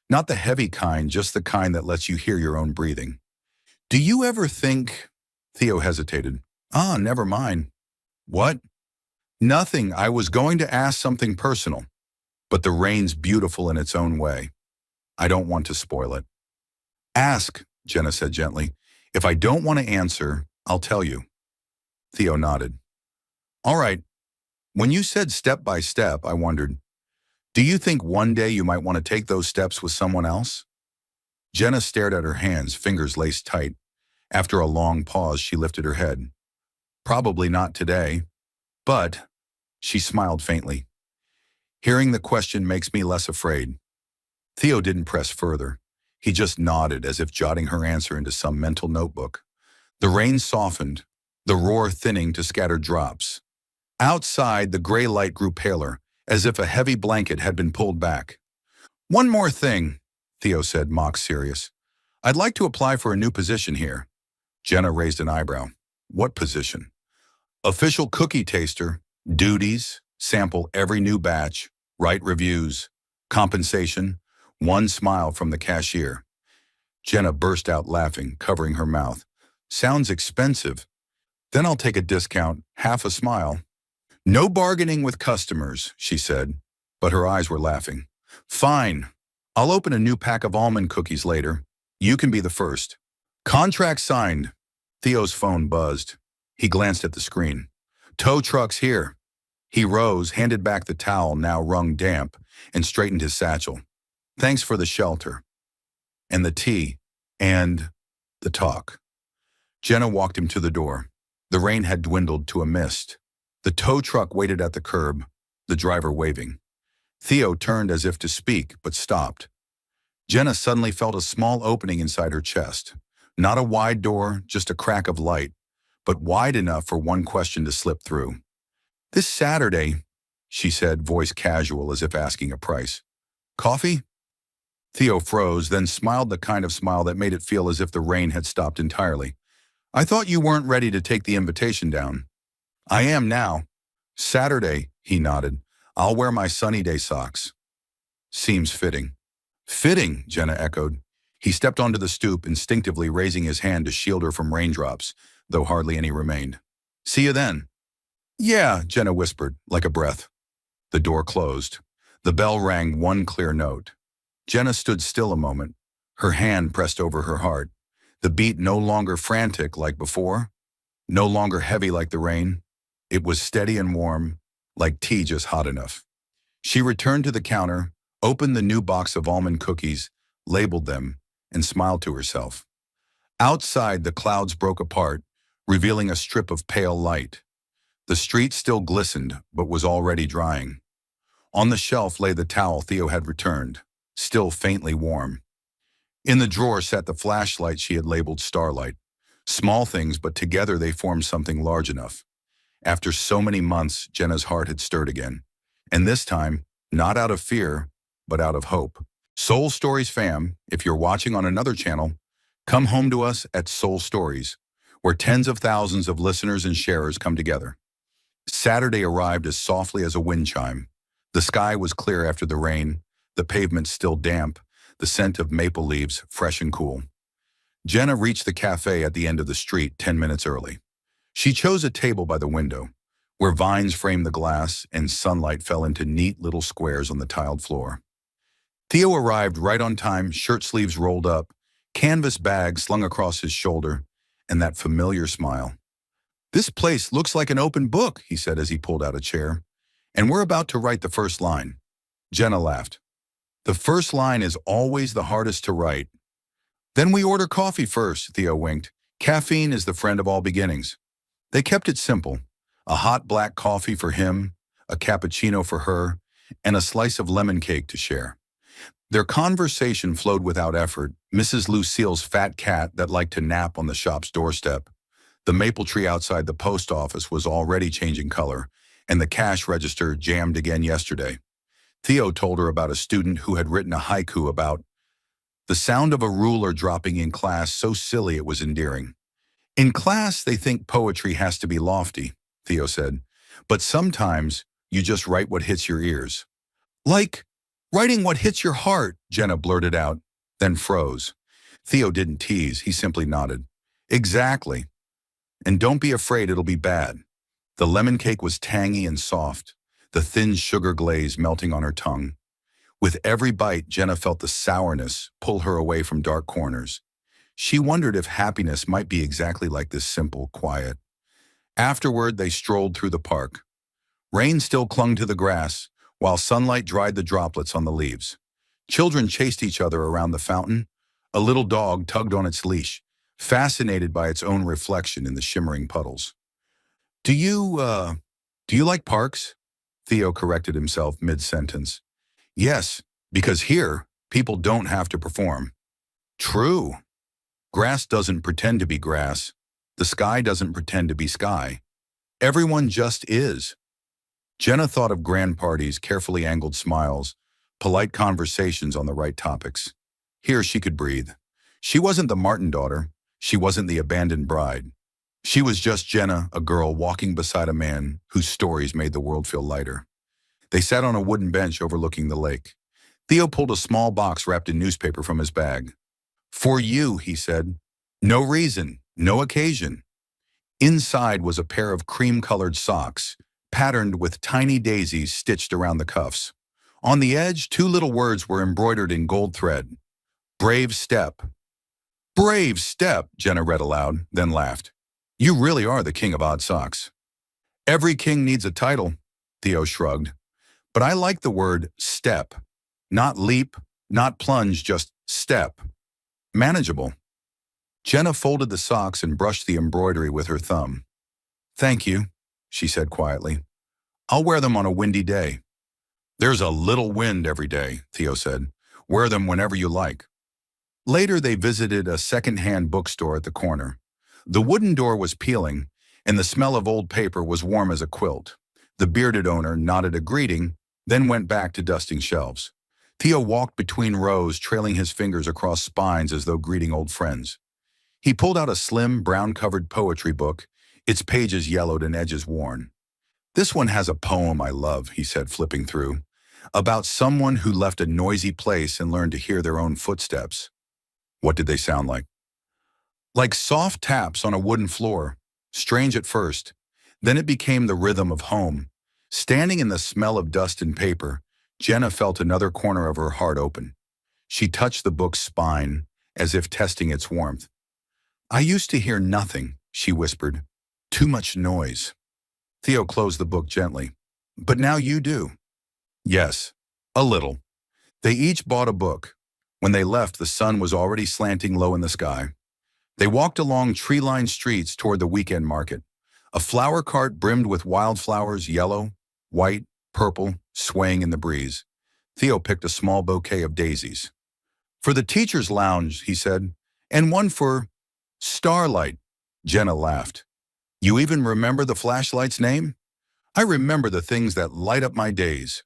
Not the heavy kind, just the kind that lets you hear your own breathing. "Do you ever think—" Theo hesitated. "Ah, never mind." "What?" "Nothing. I was going to ask something personal, but the rain's beautiful in its own way. I don't want to spoil it." "Ask," Jenna said gently. "If I don't want to answer, I'll tell you." Theo nodded. "All right. When you said step by step, I wondered, do you think one day you might want to take those steps with someone else?" Jenna stared at her hands, fingers laced tight. After a long pause, she lifted her head. "Probably not today, but—" She smiled faintly. "Hearing the question makes me less afraid." Theo didn't press further. He just nodded as if jotting her answer into some mental notebook. The rain softened, the roar thinning to scattered drops. Outside, the gray light grew paler, as if a heavy blanket had been pulled back. "One more thing," Theo said, mock serious. "I'd like to apply for a new position here." Jenna raised an eyebrow. "What position?" "Official cookie taster, duties, sample every new batch, write reviews, compensation, one smile from the cashier." Jenna burst out laughing, covering her mouth. "Sounds expensive." "Then I'll take a discount, half a smile." "No bargaining with customers," she said, but her eyes were laughing. "Fine. I'll open a new pack of almond cookies later. You can be the first. Contract signed. Theo's phone buzzed. He glanced at the screen. Tow truck's here. He rose, handed back the towel, now wrung damp, and straightened his satchel. Thanks for the shelter. And the tea. And the talk. Jenna walked him to the door. The rain had dwindled to a mist. The tow truck waited at the curb, the driver waving. Theo turned as if to speak, but stopped. Jenna suddenly felt a small opening inside her chest. Not a wide door, just a crack of light, but wide enough for one question to slip through. This Saturday, she said, voice casual as if asking a price. Coffee? Theo froze, then smiled the kind of smile that made it feel as if the rain had stopped entirely. I thought you weren't ready to take the invitation down. I am now. Saturday, he nodded. I'll wear my sunny day socks. Seems fitting. Fitting, Jenna echoed. He stepped onto the stoop, instinctively raising his hand to shield her from raindrops, though hardly any remained. See you then. Yeah, Jenna whispered, like a breath. The door closed. The bell rang one clear note. Jenna stood still a moment, her hand pressed over her heart, the beat no longer frantic like before, no longer heavy like the rain. It was steady and warm, like tea just hot enough. She returned to the counter, opened the new box of almond cookies, labeled them, and smiled to herself. Outside, the clouds broke apart, revealing a strip of pale light. The street still glistened, but was already drying. On the shelf lay the towel Theo had returned, still faintly warm. In the drawer sat the flashlight she had labeled Starlight. Small things, but together they formed something large enough. After so many months, Jenna's heart had stirred again. And this time, not out of fear, but out of hope. Soul Stories fam, if you're watching on another channel, come home to us at Soul Stories, where tens of thousands of listeners and sharers come together. Saturday arrived as softly as a wind chime. The sky was clear after the rain, the pavement still damp, the scent of maple leaves fresh and cool. Jenna reached the cafe at the end of the street 10 minutes early. She chose a table by the window, where vines framed the glass and sunlight fell into neat little squares on the tiled floor. Theo arrived right on time, shirt sleeves rolled up, canvas bag slung across his shoulder, and that familiar smile. This place looks like an open book, he said as he pulled out a chair. And we're about to write the first line. Jenna laughed. The first line is always the hardest to write. Then we order coffee first, Theo winked. Caffeine is the friend of all beginnings. They kept it simple. A hot black coffee for him, a cappuccino for her, and a slice of lemon cake to share. Their conversation flowed without effort. Mrs. Lucille's fat cat that liked to nap on the shop's doorstep. The maple tree outside the post office was already changing color, and the cash register jammed again yesterday. Theo told her about a student who had written a haiku about the sound of a ruler dropping in class, so silly it was endearing. In class, they think poetry has to be lofty, Theo said, but sometimes you just write what hits your ears. Like writing what hits your heart, Jenna blurted out, then froze. Theo didn't tease, he simply nodded. Exactly. And don't be afraid it'll be bad. The lemon cake was tangy and soft, the thin sugar glaze melting on her tongue. With every bite, Jenna felt the sourness pull her away from dark corners. She wondered if happiness might be exactly like this simple quiet. Afterward, they strolled through the park. Rain still clung to the grass, while sunlight dried the droplets on the leaves. Children chased each other around the fountain. A little dog tugged on its leash, fascinated by its own reflection in the shimmering puddles. Do you like parks? Theo corrected himself mid-sentence. Yes, because here, people don't have to perform. True. Grass doesn't pretend to be grass. The sky doesn't pretend to be sky. Everyone just is. Jenna thought of grand parties, carefully angled smiles, polite conversations on the right topics. Here she could breathe. She wasn't the Martin daughter. She wasn't the abandoned bride. She was just Jenna, a girl walking beside a man whose stories made the world feel lighter. They sat on a wooden bench overlooking the lake. Theo pulled a small box wrapped in newspaper from his bag. For you, he said. No reason, no occasion. Inside was a pair of cream-colored socks, patterned with tiny daisies stitched around the cuffs. On the edge, two little words were embroidered in gold thread. Brave step. Brave step, Jenna read aloud, then laughed. You really are the king of odd socks. Every king needs a title, Theo shrugged. But I like the word step. Not leap, not plunge, just step. Manageable. Jenna folded the socks and brushed the embroidery with her thumb. Thank you, she said quietly. I'll wear them on a windy day. There's a little wind every day, Theo said. Wear them whenever you like. Later, they visited a second-hand bookstore at the corner. The wooden door was peeling, and the smell of old paper was warm as a quilt. The bearded owner nodded a greeting, then went back to dusting shelves. Theo walked between rows, trailing his fingers across spines as though greeting old friends. He pulled out a slim, brown-covered poetry book, its pages yellowed and edges worn. This one has a poem I love, he said, flipping through, about someone who left a noisy place and learned to hear their own footsteps. What did they sound like? Like soft taps on a wooden floor, strange at first. Then it became the rhythm of home. Standing in the smell of dust and paper, Jenna felt another corner of her heart open. She touched the book's spine, as if testing its warmth. I used to hear nothing, she whispered. Too much noise. Theo closed the book gently. But now you do. Yes, a little. They each bought a book. When they left, the sun was already slanting low in the sky. They walked along tree-lined streets toward the weekend market. A flower cart brimmed with wildflowers, yellow, white, purple, swaying in the breeze. Theo picked a small bouquet of daisies. For the teacher's lounge, he said, and one for Starlight. Jenna laughed. You even remember the flashlight's name? I remember the things that light up my days.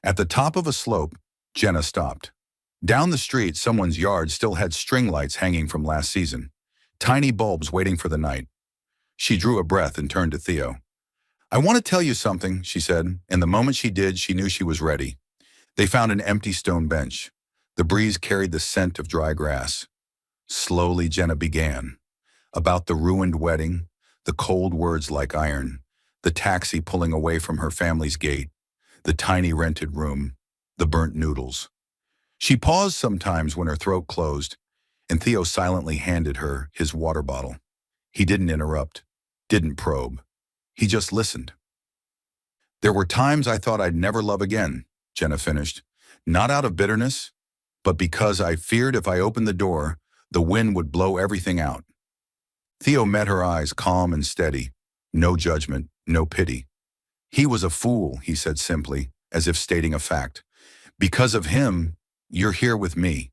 At the top of a slope, Jenna stopped. Down the street, someone's yard still had string lights hanging from last season. Tiny bulbs waiting for the night. She drew a breath and turned to Theo. I want to tell you something, she said, and the moment she did, she knew she was ready. They found an empty stone bench. The breeze carried the scent of dry grass. Slowly, Jenna began. About the ruined wedding, the cold words like iron, the taxi pulling away from her family's gate, the tiny rented room, the burnt noodles. She paused sometimes when her throat closed, and Theo silently handed her his water bottle. He didn't interrupt, didn't probe. He just listened. There were times I thought I'd never love again, Jenna finished, not out of bitterness, but because I feared if I opened the door, the wind would blow everything out. Theo met her eyes, calm and steady. No judgment, no pity. He was a fool, he said simply, as if stating a fact. Because of him, you're here with me.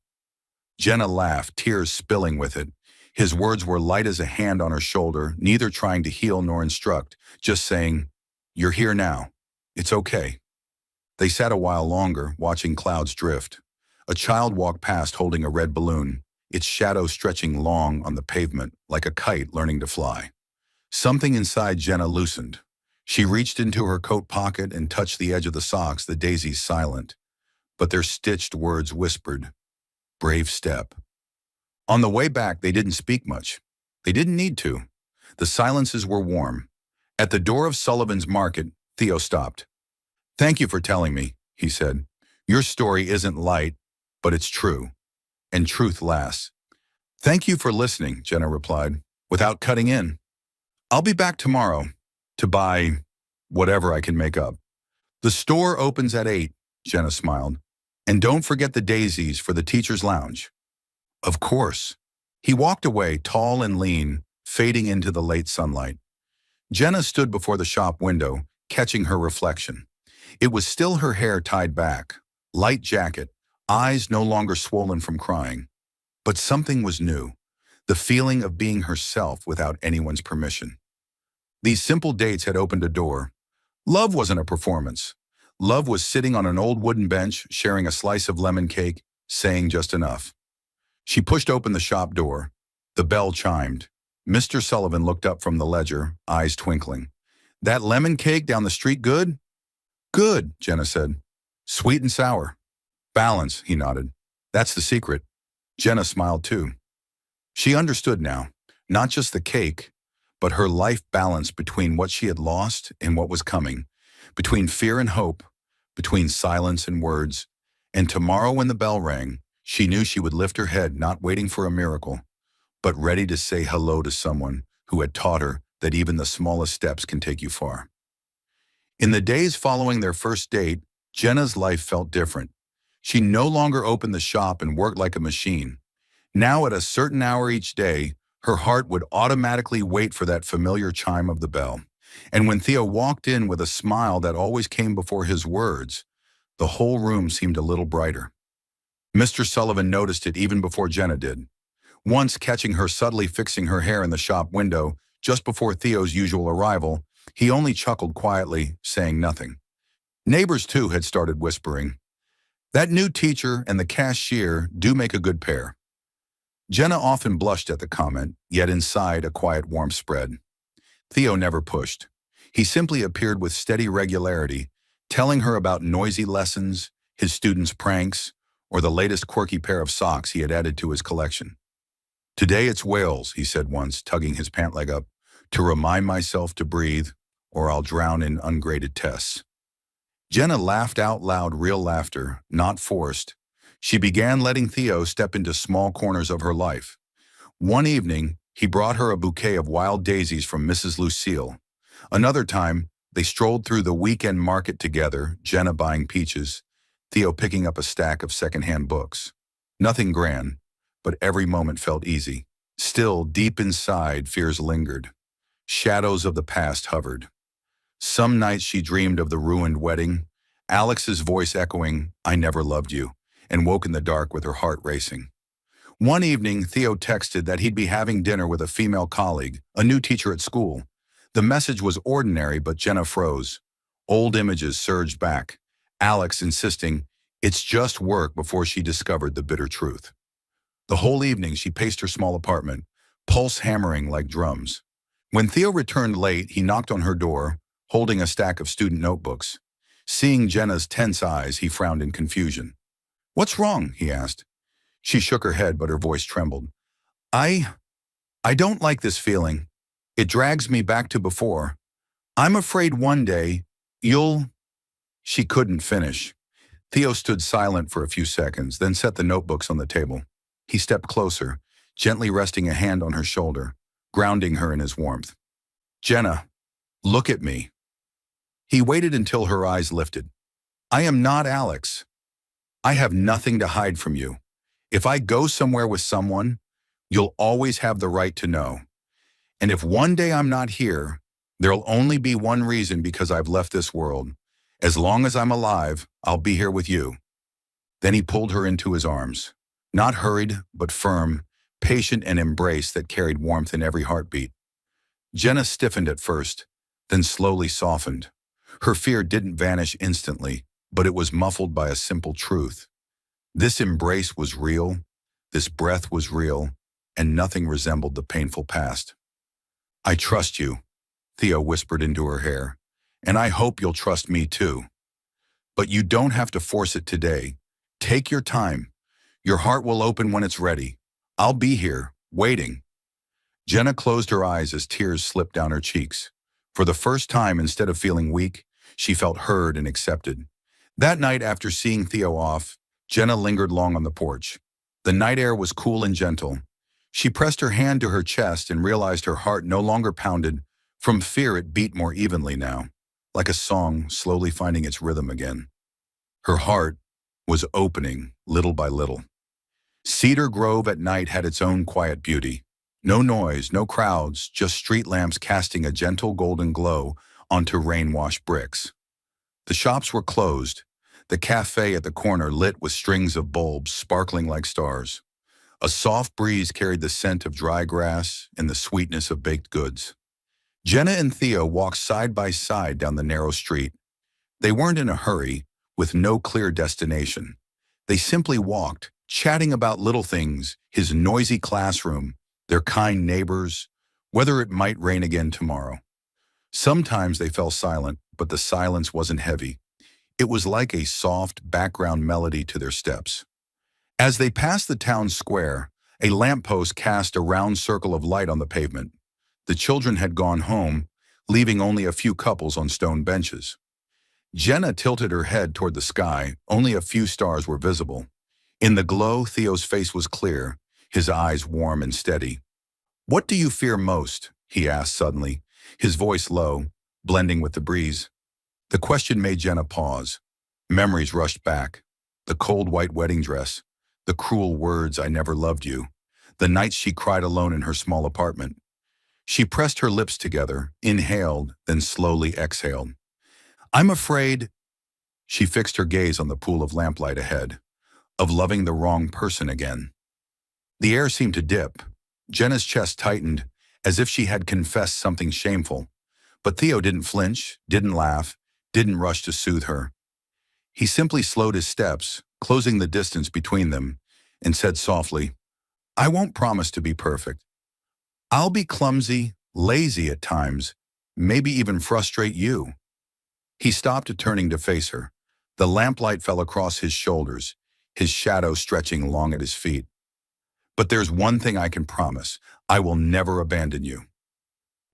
Jenna laughed, tears spilling with it. His words were light as a hand on her shoulder, neither trying to heal nor instruct, just saying, you're here now. It's okay. They sat a while longer, watching clouds drift. A child walked past holding a red balloon, its shadow stretching long on the pavement like a kite learning to fly. Something inside Jenna loosened. She reached into her coat pocket and touched the edge of the socks, the daisies silent. But their stitched words whispered, brave step. On the way back, they didn't speak much. They didn't need to. The silences were warm. At the door of Sullivan's Market, Theo stopped. Thank you for telling me, he said. Your story isn't light, but it's true. And truth lasts. Thank you for listening, Jenna replied, without cutting in. I'll be back tomorrow to buy whatever I can make up. The store opens at 8, Jenna smiled. And don't forget the daisies for the teacher's lounge. Of course. He walked away, tall and lean, fading into the late sunlight. Jenna stood before the shop window, catching her reflection. It was still her hair tied back, light jacket, eyes no longer swollen from crying. But something was new, the feeling of being herself without anyone's permission. These simple dates had opened a door. Love wasn't a performance. Love was sitting on an old wooden bench, sharing a slice of lemon cake, saying just enough. She pushed open the shop door. The bell chimed. Mr. Sullivan looked up from the ledger, eyes twinkling. That lemon cake down the street good? Good, Jenna said. Sweet and sour. Balance, he nodded. That's the secret. Jenna smiled too. She understood now, not just the cake, but her life balance between what she had lost and what was coming, between fear and hope, between silence and words, and tomorrow when the bell rang, she knew she would lift her head, not waiting for a miracle, but ready to say hello to someone who had taught her that even the smallest steps can take you far. In the days following their first date, Jenna's life felt different. She no longer opened the shop and worked like a machine. Now at a certain hour each day, her heart would automatically wait for that familiar chime of the bell. And when Theo walked in with a smile that always came before his words, the whole room seemed a little brighter. Mr. Sullivan noticed it even before Jenna did. Once catching her subtly fixing her hair in the shop window just before Theo's usual arrival, he only chuckled quietly, saying nothing. Neighbors, too, had started whispering, "That new teacher and the cashier do make a good pair." Jenna often blushed at the comment, yet inside a quiet warmth spread. Theo never pushed. He simply appeared with steady regularity, telling her about noisy lessons, his students' pranks, or the latest quirky pair of socks he had added to his collection. "Today it's whales," he said once, tugging his pant leg up, "to remind myself to breathe, or I'll drown in ungraded tests." Jenna laughed out loud, real laughter, not forced. She began letting Theo step into small corners of her life. One evening, he brought her a bouquet of wild daisies from Mrs. Lucille. Another time, they strolled through the weekend market together, Jenna buying peaches, Theo picking up a stack of secondhand books. Nothing grand, but every moment felt easy. Still, deep inside, fears lingered. Shadows of the past hovered. Some nights she dreamed of the ruined wedding, Alex's voice echoing, "I never loved you," and woke in the dark with her heart racing. One evening, Theo texted that he'd be having dinner with a female colleague, a new teacher at school. The message was ordinary, but Jenna froze. Old images surged back, Alex insisting, "It's just work," before she discovered the bitter truth. The whole evening she paced her small apartment, pulse hammering like drums. When Theo returned late, he knocked on her door, holding a stack of student notebooks. Seeing Jenna's tense eyes, he frowned in confusion. "What's wrong?" he asked. She shook her head, but her voice trembled. I don't like this feeling. It drags me back to before. I'm afraid one day you'll—" She couldn't finish. Theo stood silent for a few seconds, then set the notebooks on the table. He stepped closer, gently resting a hand on her shoulder, grounding her in his warmth. "Jenna, look at me." He waited until her eyes lifted. "I am not Alex. I have nothing to hide from you. If I go somewhere with someone, you'll always have the right to know. And if one day I'm not here, there'll only be one reason, because I've left this world. As long as I'm alive, I'll be here with you." Then he pulled her into his arms. Not hurried, but firm, patient, an embrace that carried warmth in every heartbeat. Jenna stiffened at first, then slowly softened. Her fear didn't vanish instantly, but it was muffled by a simple truth. This embrace was real, this breath was real, and nothing resembled the painful past. "I trust you," Theo whispered into her hair, "and I hope you'll trust me too. But you don't have to force it today. Take your time. Your heart will open when it's ready. I'll be here, waiting." Jenna closed her eyes as tears slipped down her cheeks. For the first time, instead of feeling weak, she felt heard and accepted. That night, after seeing Theo off, Jenna lingered long on the porch. The night air was cool and gentle. She pressed her hand to her chest and realized her heart no longer pounded. From fear, it beat more evenly now, like a song slowly finding its rhythm again. Her heart was opening little by little. Cedar Grove at night had its own quiet beauty. No noise, no crowds, just street lamps casting a gentle golden glow onto rain-washed bricks. The shops were closed, the cafe at the corner lit with strings of bulbs sparkling like stars. A soft breeze carried the scent of dry grass and the sweetness of baked goods. Jenna and Theo walked side by side down the narrow street. They weren't in a hurry, with no clear destination. They simply walked, chatting about little things, his noisy classroom, their kind neighbors, whether it might rain again tomorrow. Sometimes they fell silent, but the silence wasn't heavy. It was like a soft background melody to their steps. As they passed the town square, a lamppost cast a round circle of light on the pavement. The children had gone home, leaving only a few couples on stone benches. Jenna tilted her head toward the sky. Only a few stars were visible. In the glow, Theo's face was clear, his eyes warm and steady. "What do you fear most?" he asked suddenly, his voice low, blending with the breeze. The question made Jenna pause. Memories rushed back. The cold white wedding dress, the cruel words, "I never loved you," the nights she cried alone in her small apartment. She pressed her lips together, inhaled, then slowly exhaled. "I'm afraid," she fixed her gaze on the pool of lamplight ahead, "of loving the wrong person again." The air seemed to dip. Jenna's chest tightened, as if she had confessed something shameful. But Theo didn't flinch, didn't laugh, didn't rush to soothe her. He simply slowed his steps, closing the distance between them, and said softly, "I won't promise to be perfect. I'll be clumsy, lazy at times, maybe even frustrate you." He stopped, turning to face her. The lamplight fell across his shoulders, his shadow stretching long at his feet. "But there's one thing I can promise. I will never abandon you.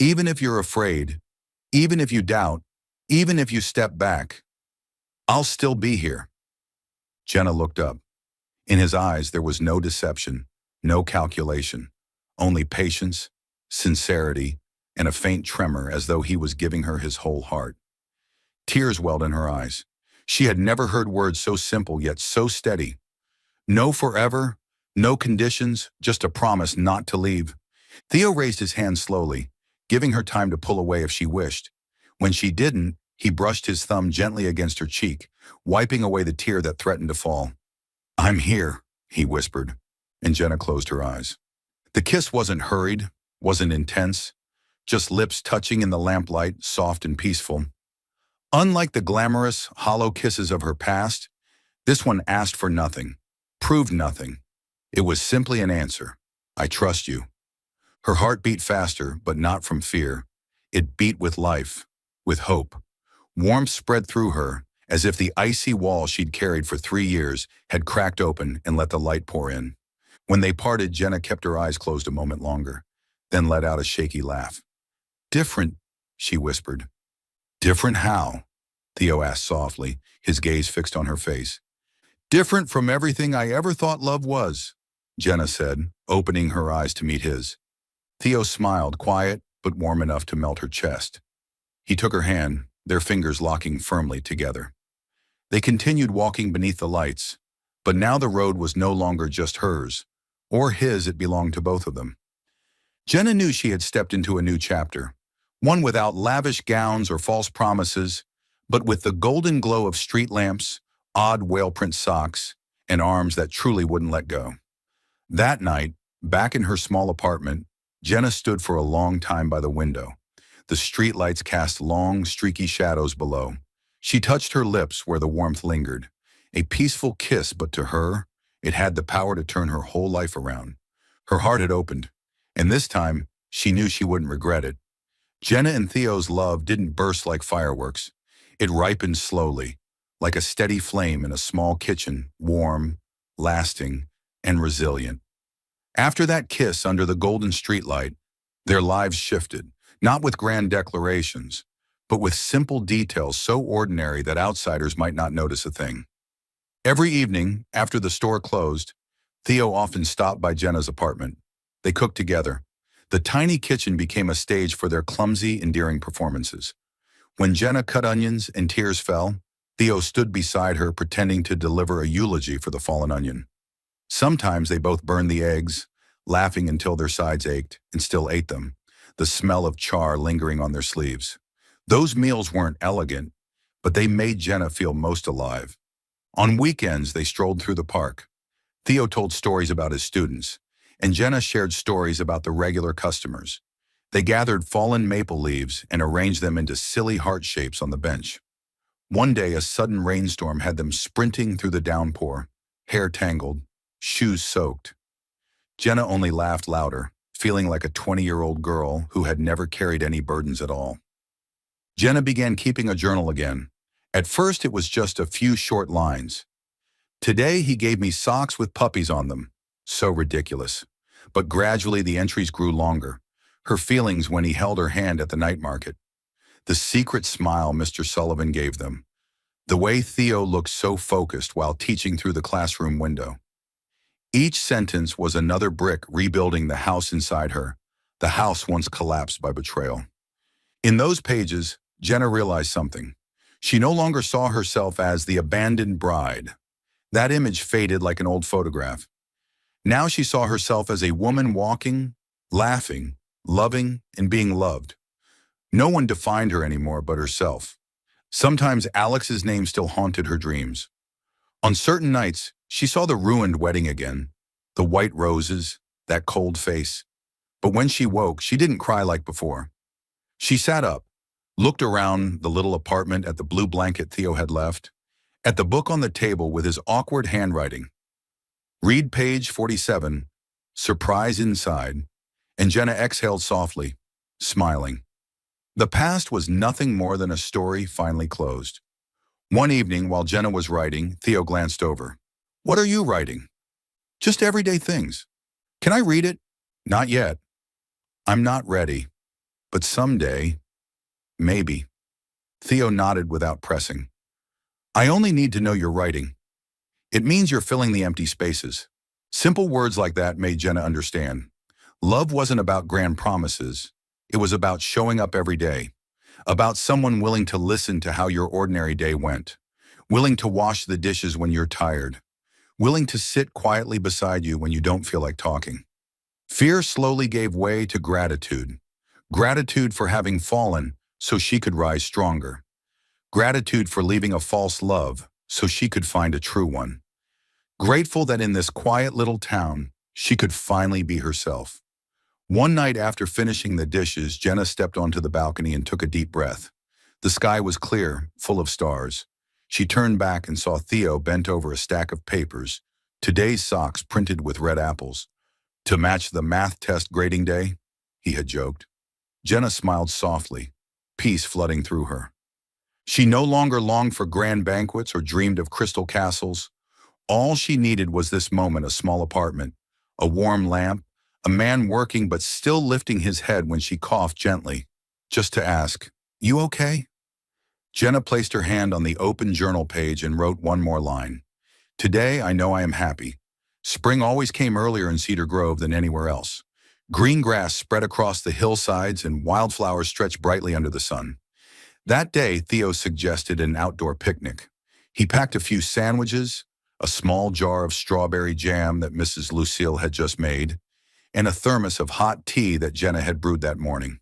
Even if you're afraid, even if you doubt, even if you step back, I'll still be here." Jenna looked up. In his eyes there was no deception, no calculation, only patience, sincerity, and a faint tremor as though he was giving her his whole heart. Tears welled in her eyes. She had never heard words so simple yet so steady. No forever, no conditions, just a promise not to leave. Theo raised his hand slowly, giving her time to pull away if she wished. When she didn't, he brushed his thumb gently against her cheek, wiping away the tear that threatened to fall. "I'm here," he whispered, and Jenna closed her eyes. The kiss wasn't hurried, wasn't intense, just lips touching in the lamplight, soft and peaceful. Unlike the glamorous, hollow kisses of her past, this one asked for nothing, proved nothing. It was simply an answer. "I trust you." Her heart beat faster, but not from fear. It beat with life, with hope. Warmth spread through her, as if the icy wall she'd carried for 3 years had cracked open and let the light pour in. When they parted, Jenna kept her eyes closed a moment longer, then let out a shaky laugh. "Different," she whispered. "Different how?" Theo asked softly, his gaze fixed on her face. "Different from everything I ever thought love was," Jenna said, opening her eyes to meet his. Theo smiled, quiet but warm enough to melt her chest. He took her hand, their fingers locking firmly together. They continued walking beneath the lights, but now the road was no longer just hers, or his. It belonged to both of them. Jenna knew she had stepped into a new chapter, one without lavish gowns or false promises, but with the golden glow of street lamps, odd whale-print socks, and arms that truly wouldn't let go. That night, back in her small apartment, Jenna stood for a long time by the window. The streetlights cast long, streaky shadows below. She touched her lips where the warmth lingered. A peaceful kiss, but to her, it had the power to turn her whole life around. Her heart had opened, and this time, she knew she wouldn't regret it. Jenna and Theo's love didn't burst like fireworks. It ripened slowly, like a steady flame in a small kitchen, warm, lasting, and resilient. After that kiss under the golden streetlight, their lives shifted, not with grand declarations, but with simple details so ordinary that outsiders might not notice a thing. Every evening, after the store closed, Theo often stopped by Jenna's apartment. They cooked together. The tiny kitchen became a stage for their clumsy, endearing performances. When Jenna cut onions and tears fell, Theo stood beside her pretending to deliver a eulogy for the fallen onion. Sometimes they both burned the eggs, laughing until their sides ached, and still ate them, the smell of char lingering on their sleeves. Those meals weren't elegant, but they made Jenna feel most alive. On weekends, they strolled through the park. Theo told stories about his students, and Jenna shared stories about the regular customers. They gathered fallen maple leaves and arranged them into silly heart shapes on the bench. One day, a sudden rainstorm had them sprinting through the downpour, hair tangled, shoes soaked. Jenna only laughed louder, feeling like a 20-year-old girl who had never carried any burdens at all. Jenna began keeping a journal again. At first, it was just a few short lines. "Today, he gave me socks with puppies on them." So ridiculous. But gradually, the entries grew longer. Her feelings when he held her hand at the night market. The secret smile Mr. Sullivan gave them. The way Theo looked so focused while teaching through the classroom window. Each sentence was another brick rebuilding the house inside her, the house once collapsed by betrayal. In those pages, Jenna realized something. She no longer saw herself as the abandoned bride. That image faded like an old photograph. Now she saw herself as a woman walking, laughing, loving, and being loved. No one defined her anymore but herself. Sometimes Alex's name still haunted her dreams. On certain nights, she saw the ruined wedding again, the white roses, that cold face. But when she woke, she didn't cry like before. She sat up, looked around the little apartment at the blue blanket Theo had left, at the book on the table with his awkward handwriting. Read page 47, surprise inside, and Jenna exhaled softly, smiling. The past was nothing more than a story finally closed. One evening, while Jenna was writing, Theo glanced over. "What are you writing?" "Just everyday things." "Can I read it?" "Not yet." "I'm not ready. But someday, maybe." Theo nodded without pressing. "I only need to know you're writing. It means you're filling the empty spaces." Simple words like that made Jenna understand. Love wasn't about grand promises. It was about showing up every day, about someone willing to listen to how your ordinary day went, willing to wash the dishes when you're tired, willing to sit quietly beside you when you don't feel like talking. Fear slowly gave way to gratitude. Gratitude for having fallen so she could rise stronger. Gratitude for leaving a false love so she could find a true one. Grateful that in this quiet little town, she could finally be herself. One night after finishing the dishes, Jenna stepped onto the balcony and took a deep breath. The sky was clear, full of stars. She turned back and saw Theo bent over a stack of papers, today's socks printed with red apples. To match the math test grading day, he had joked. Jenna smiled softly, peace flooding through her. She no longer longed for grand banquets or dreamed of crystal castles. All she needed was this moment, a small apartment, a warm lamp, a man working but still lifting his head when she coughed gently, just to ask, "You okay?" Jenna placed her hand on the open journal page and wrote one more line. "Today I know I am happy. Spring always came earlier in Cedar Grove than anywhere else. Green grass spread across the hillsides and wildflowers stretched brightly under the sun." That day, Theo suggested an outdoor picnic. He packed a few sandwiches, a small jar of strawberry jam that Mrs. Lucille had just made, and a thermos of hot tea that Jenna had brewed that morning.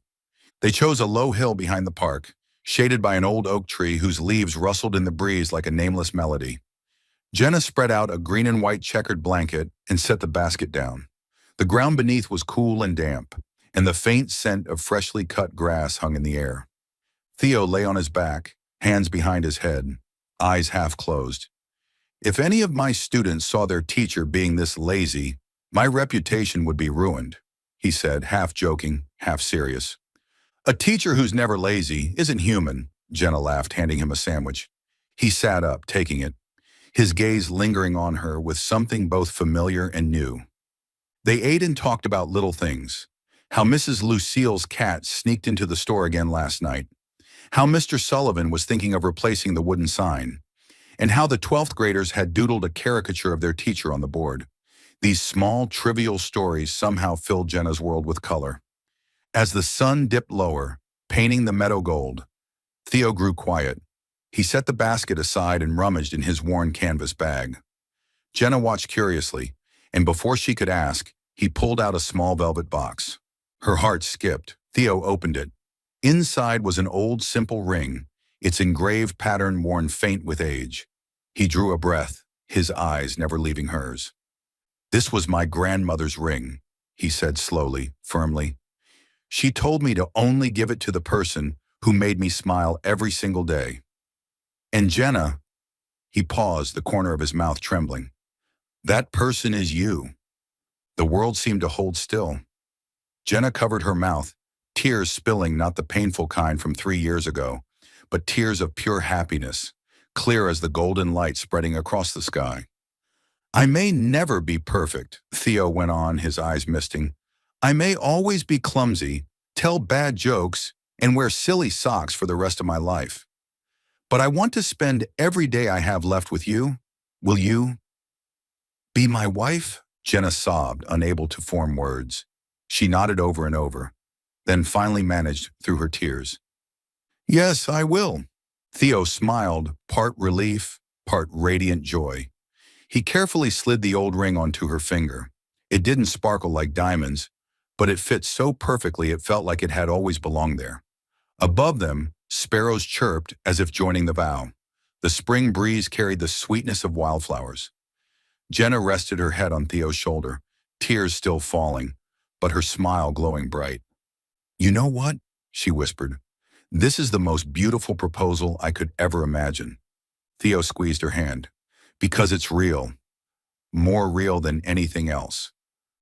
They chose a low hill behind the park, shaded by an old oak tree whose leaves rustled in the breeze like a nameless melody. Jenna spread out a green and white checkered blanket and set the basket down. The ground beneath was cool and damp, and the faint scent of freshly cut grass hung in the air. Theo lay on his back, hands behind his head, eyes half closed. "If any of my students saw their teacher being this lazy, my reputation would be ruined," he said, half joking, half serious. "A teacher who's never lazy isn't human," Jenna laughed, handing him a sandwich. He sat up, taking it, his gaze lingering on her with something both familiar and new. They ate and talked about little things. How Mrs. Lucille's cat sneaked into the store again last night. How Mr. Sullivan was thinking of replacing the wooden sign. And how the 12th graders had doodled a caricature of their teacher on the board. These small, trivial stories somehow filled Jenna's world with color. As the sun dipped lower, painting the meadow gold, Theo grew quiet. He set the basket aside and rummaged in his worn canvas bag. Jenna watched curiously, and before she could ask, he pulled out a small velvet box. Her heart skipped. Theo opened it. Inside was an old, simple ring, its engraved pattern worn faint with age. He drew a breath, his eyes never leaving hers. "This was my grandmother's ring," he said slowly, firmly. "She told me to only give it to the person who made me smile every single day. And Jenna," he paused, the corner of his mouth trembling, "that person is you." The world seemed to hold still. Jenna covered her mouth, tears spilling, not the painful kind from 3 years ago, but tears of pure happiness, clear as the golden light spreading across the sky. "I may never be perfect," Theo went on, his eyes misting. "I may always be clumsy, tell bad jokes, and wear silly socks for the rest of my life. But I want to spend every day I have left with you. Will you be my wife? Jenna sobbed, unable to form words. She nodded over and over, then finally managed through her tears. Yes, I will. Theo smiled, part relief, part radiant joy. He carefully slid the old ring onto her finger. It didn't sparkle like diamonds, but it fit so perfectly it felt like it had always belonged there. Above them, sparrows chirped as if joining the vow. The spring breeze carried the sweetness of wildflowers. Jenna rested her head on Theo's shoulder, tears still falling, but her smile glowing bright. You know what? She whispered. This is the most beautiful proposal I could ever imagine. Theo squeezed her hand. Because it's real. More real than anything else.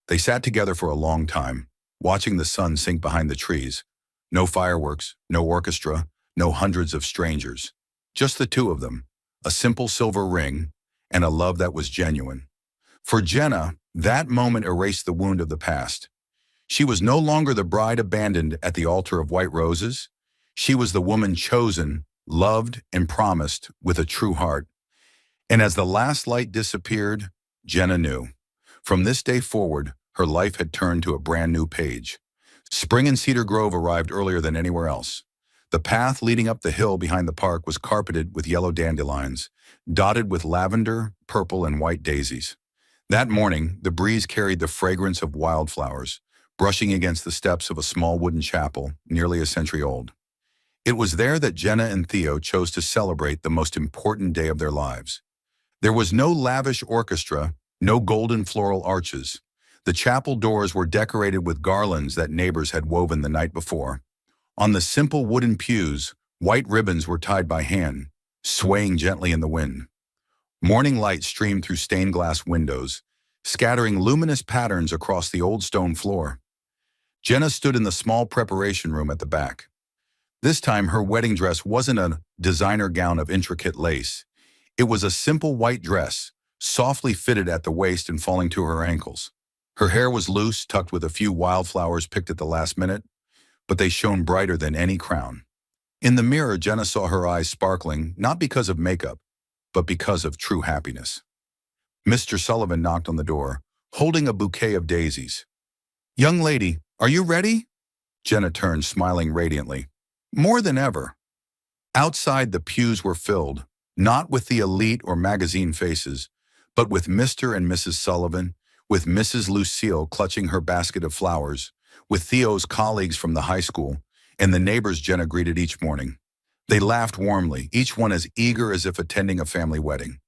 They sat together for a long time, watching the sun sink behind the trees. No fireworks, no orchestra, no hundreds of strangers. Just the two of them, a simple silver ring, and a love that was genuine. For Jenna, that moment erased the wound of the past. She was no longer the bride abandoned at the altar of white roses. She was the woman chosen, loved, and promised with a true heart. And as the last light disappeared, Jenna knew. From this day forward, her life had turned to a brand new page. Spring in Cedar Grove arrived earlier than anywhere else. The path leading up the hill behind the park was carpeted with yellow dandelions, dotted with lavender, purple, and white daisies. That morning, the breeze carried the fragrance of wildflowers, brushing against the steps of a small wooden chapel, nearly a century old. It was there that Jenna and Theo chose to celebrate the most important day of their lives. There was no lavish orchestra, no golden floral arches. The chapel doors were decorated with garlands that neighbors had woven the night before. On the simple wooden pews, white ribbons were tied by hand, swaying gently in the wind. Morning light streamed through stained glass windows, scattering luminous patterns across the old stone floor. Jenna stood in the small preparation room at the back. This time, her wedding dress wasn't a designer gown of intricate lace. It was a simple white dress, softly fitted at the waist and falling to her ankles. Her hair was loose, tucked with a few wildflowers picked at the last minute, but they shone brighter than any crown. In the mirror, Jenna saw her eyes sparkling, not because of makeup, but because of true happiness. Mr. Sullivan knocked on the door, holding a bouquet of daisies. Young lady, are you ready? Jenna turned, smiling radiantly. More than ever. Outside, the pews were filled, not with the elite or magazine faces, but with Mr. and Mrs. Sullivan, with Mrs. Lucille clutching her basket of flowers, with Theo's colleagues from the high school, and the neighbors Jenna greeted each morning. They laughed warmly, each one as eager as if attending a family wedding.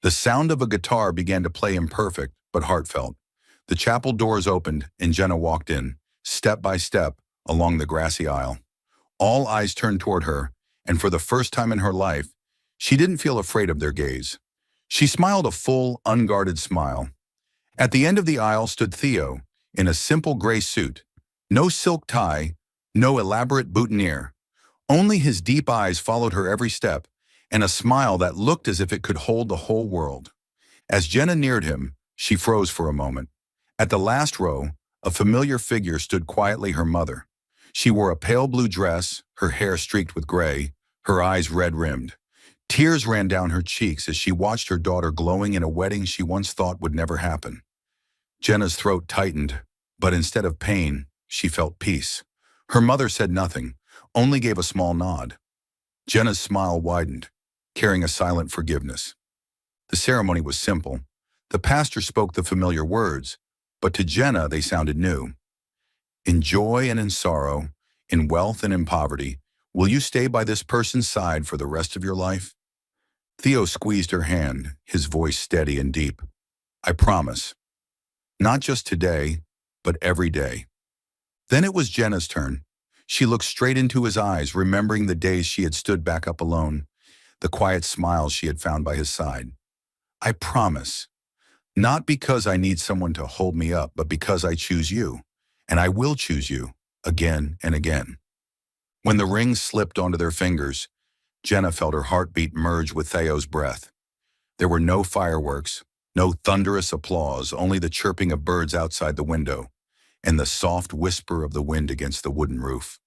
The sound of a guitar began to play imperfect, but heartfelt. The chapel doors opened, and Jenna walked in, step by step, along the grassy aisle. All eyes turned toward her, and for the first time in her life, she didn't feel afraid of their gaze. She smiled a full, unguarded smile. At the end of the aisle stood Theo, in a simple gray suit. No silk tie, no elaborate boutonniere. Only his deep eyes followed her every step, and a smile that looked as if it could hold the whole world. As Jenna neared him, she froze for a moment. At the last row, a familiar figure stood quietly, her mother. She wore a pale blue dress, her hair streaked with gray, her eyes red-rimmed. Tears ran down her cheeks as she watched her daughter glowing in a wedding she once thought would never happen. Jenna's throat tightened, but instead of pain, she felt peace. Her mother said nothing, only gave a small nod. Jenna's smile widened, carrying a silent forgiveness. The ceremony was simple. The pastor spoke the familiar words, but to Jenna they sounded new. In joy and in sorrow, in wealth and in poverty, will you stay by this person's side for the rest of your life? Theo squeezed her hand, his voice steady and deep. I promise. Not just today, but every day. Then it was Jenna's turn. She looked straight into his eyes, remembering the days she had stood back up alone, the quiet smiles she had found by his side. I promise. Not because I need someone to hold me up, but because I choose you, and I will choose you, again and again. When the rings slipped onto their fingers, Jenna felt her heartbeat merge with Theo's breath. There were no fireworks, no thunderous applause, only the chirping of birds outside the window, and the soft whisper of the wind against the wooden roof.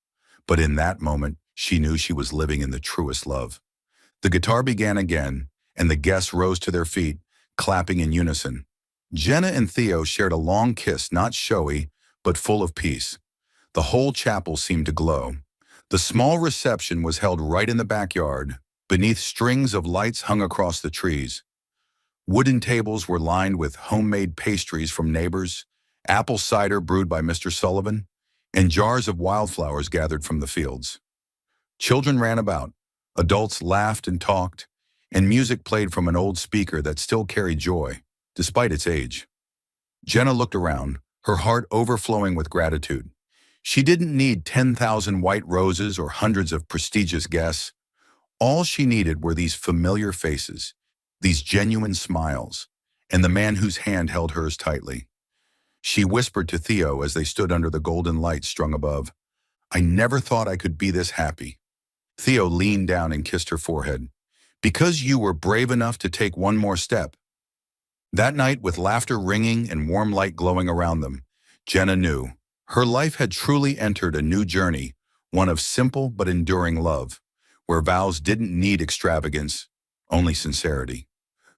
But in that moment, she knew she was living in the truest love. The guitar began again, and the guests rose to their feet, clapping in unison. Jenna and Theo shared a long kiss, not showy, but full of peace. The whole chapel seemed to glow. The small reception was held right in the backyard, beneath strings of lights hung across the trees. Wooden tables were lined with homemade pastries from neighbors, apple cider brewed by Mr. Sullivan, and jars of wildflowers gathered from the fields. Children ran about, adults laughed and talked, and music played from an old speaker that still carried joy, despite its age. Jenna looked around, her heart overflowing with gratitude. She didn't need 10,000 white roses or hundreds of prestigious guests. All she needed were these familiar faces, these genuine smiles, and the man whose hand held hers tightly. She whispered to Theo as they stood under the golden light strung above, "I never thought I could be this happy." Theo leaned down and kissed her forehead. "Because you were brave enough to take one more step." That night, with laughter ringing and warm light glowing around them, Jenna knew her life had truly entered a new journey, one of simple but enduring love, where vows didn't need extravagance, only sincerity.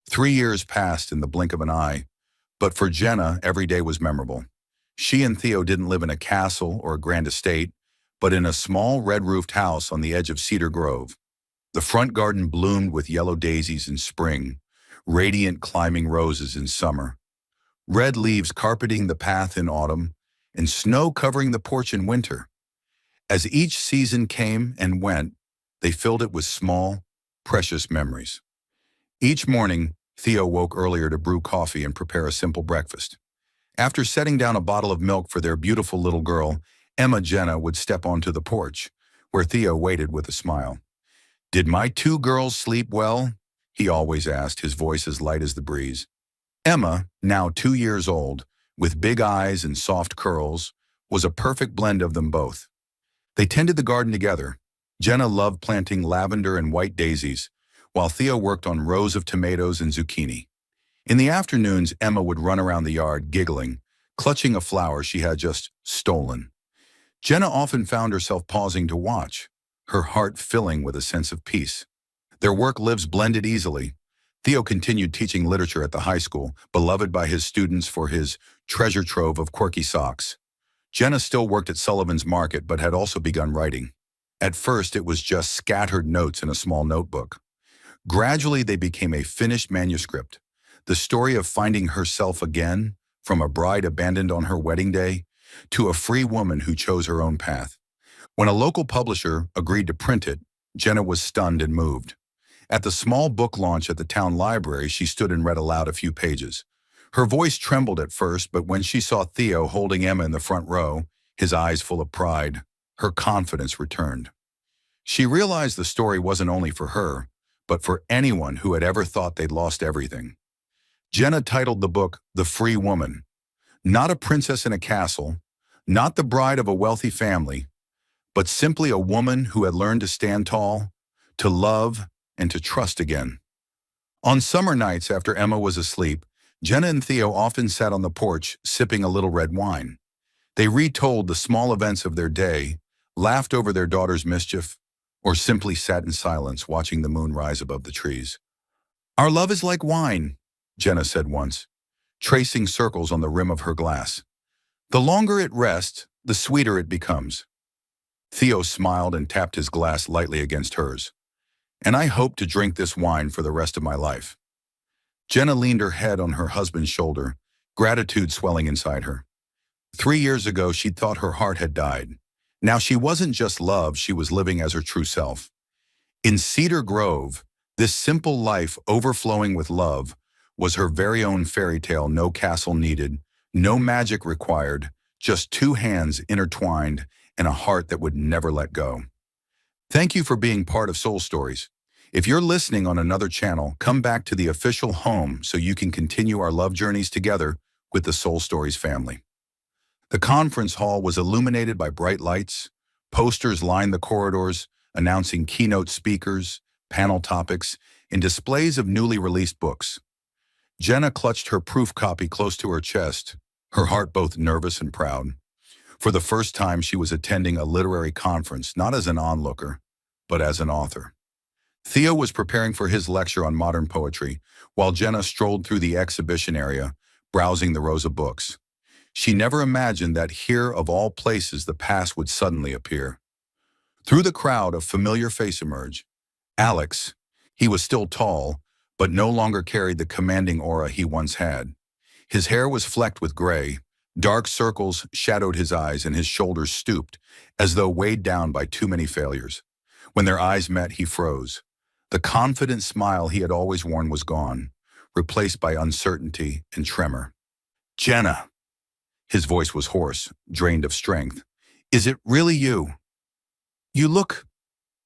3 years passed in the blink of an eye, but for Jenna, every day was memorable. She and Theo didn't live in a castle or a grand estate, but in a small red-roofed house on the edge of Cedar Grove. The front garden bloomed with yellow daisies in spring, radiant climbing roses in summer, red leaves carpeting the path in autumn, and snow covering the porch in winter. As each season came and went, they filled it with small, precious memories. Each morning, Theo woke earlier to brew coffee and prepare a simple breakfast. After setting down a bottle of milk for their beautiful little girl, Jenna would step onto the porch, where Theo waited with a smile. "Did my two girls sleep well?" he always asked, his voice as light as the breeze. Emma, now 2 years old, with big eyes and soft curls, was a perfect blend of them both. They tended the garden together. Jenna loved planting lavender and white daisies, while Theo worked on rows of tomatoes and zucchini. In the afternoons, Emma would run around the yard, giggling, clutching a flower she had just stolen. Jenna often found herself pausing to watch, her heart filling with a sense of peace. Their work lives blended easily. Theo continued teaching literature at the high school, beloved by his students for his treasure trove of quirky socks. Jenna still worked at Sullivan's Market but had also begun writing. At first, it was just scattered notes in a small notebook. Gradually, they became a finished manuscript, the story of finding herself again, from a bride abandoned on her wedding day to a free woman who chose her own path. When a local publisher agreed to print it, Jenna was stunned and moved. At the small book launch at the town library, she stood and read aloud a few pages. Her voice trembled at first, but when she saw Theo holding Emma in the front row, his eyes full of pride, her confidence returned. She realized the story wasn't only for her, but for anyone who had ever thought they'd lost everything. Jenna titled the book The Free Woman. Not a princess in a castle, not the bride of a wealthy family, but simply a woman who had learned to stand tall, to love, and to trust again. On summer nights after Emma was asleep, Jenna and Theo often sat on the porch sipping a little red wine. They retold the small events of their day, laughed over their daughter's mischief, or simply sat in silence watching the moon rise above the trees. "Our love is like wine," Jenna said once, tracing circles on the rim of her glass. "The longer it rests, the sweeter it becomes." Theo smiled and tapped his glass lightly against hers. "And I hope to drink this wine for the rest of my life." Jenna leaned her head on her husband's shoulder, gratitude swelling inside her. 3 years ago, she'd thought her heart had died. Now she wasn't just love, she was living as her true self. In Cedar Grove, this simple life overflowing with love was her very own fairy tale. No castle needed, no magic required, just two hands intertwined and a heart that would never let go. Thank you for being part of Soul Stories. If you're listening on another channel, come back to the official home so you can continue our love journeys together with the Soul Stories family. The conference hall was illuminated by bright lights. Posters lined the corridors, announcing keynote speakers, panel topics, and displays of newly released books. Jenna clutched her proof copy close to her chest, her heart both nervous and proud. For the first time, she was attending a literary conference, not as an onlooker, but as an author. Theo was preparing for his lecture on modern poetry, while Jenna strolled through the exhibition area, browsing the rows of books. She never imagined that here, of all places, the past would suddenly appear. Through the crowd, a familiar face emerged. Alex. He was still tall, but no longer carried the commanding aura he once had. His hair was flecked with gray, dark circles shadowed his eyes, and his shoulders stooped, as though weighed down by too many failures. When their eyes met, he froze. The confident smile he had always worn was gone, replaced by uncertainty and tremor. "Jenna." His voice was hoarse, drained of strength. "Is it really you? You look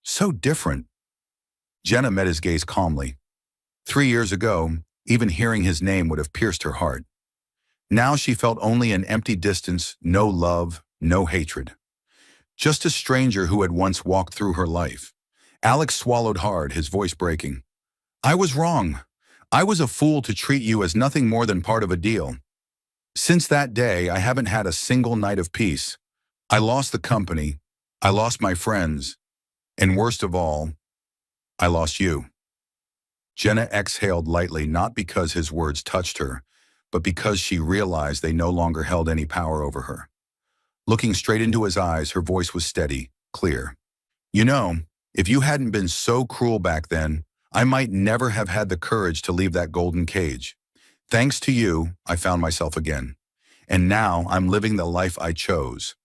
so different." Jenna met his gaze calmly. 3 years ago, even hearing his name would have pierced her heart. Now she felt only an empty distance, no love, no hatred. Just a stranger who had once walked through her life. Alex swallowed hard, his voice breaking. "I was wrong. I was a fool to treat you as nothing more than part of a deal. Since that day, I haven't had a single night of peace. I lost the company, I lost my friends, and worst of all, I lost you." Jenna exhaled lightly, not because his words touched her, but because she realized they no longer held any power over her. Looking straight into his eyes, her voice was steady, clear. "You know, if you hadn't been so cruel back then, I might never have had the courage to leave that golden cage. Thanks to you, I found myself again. And now I'm living the life I chose."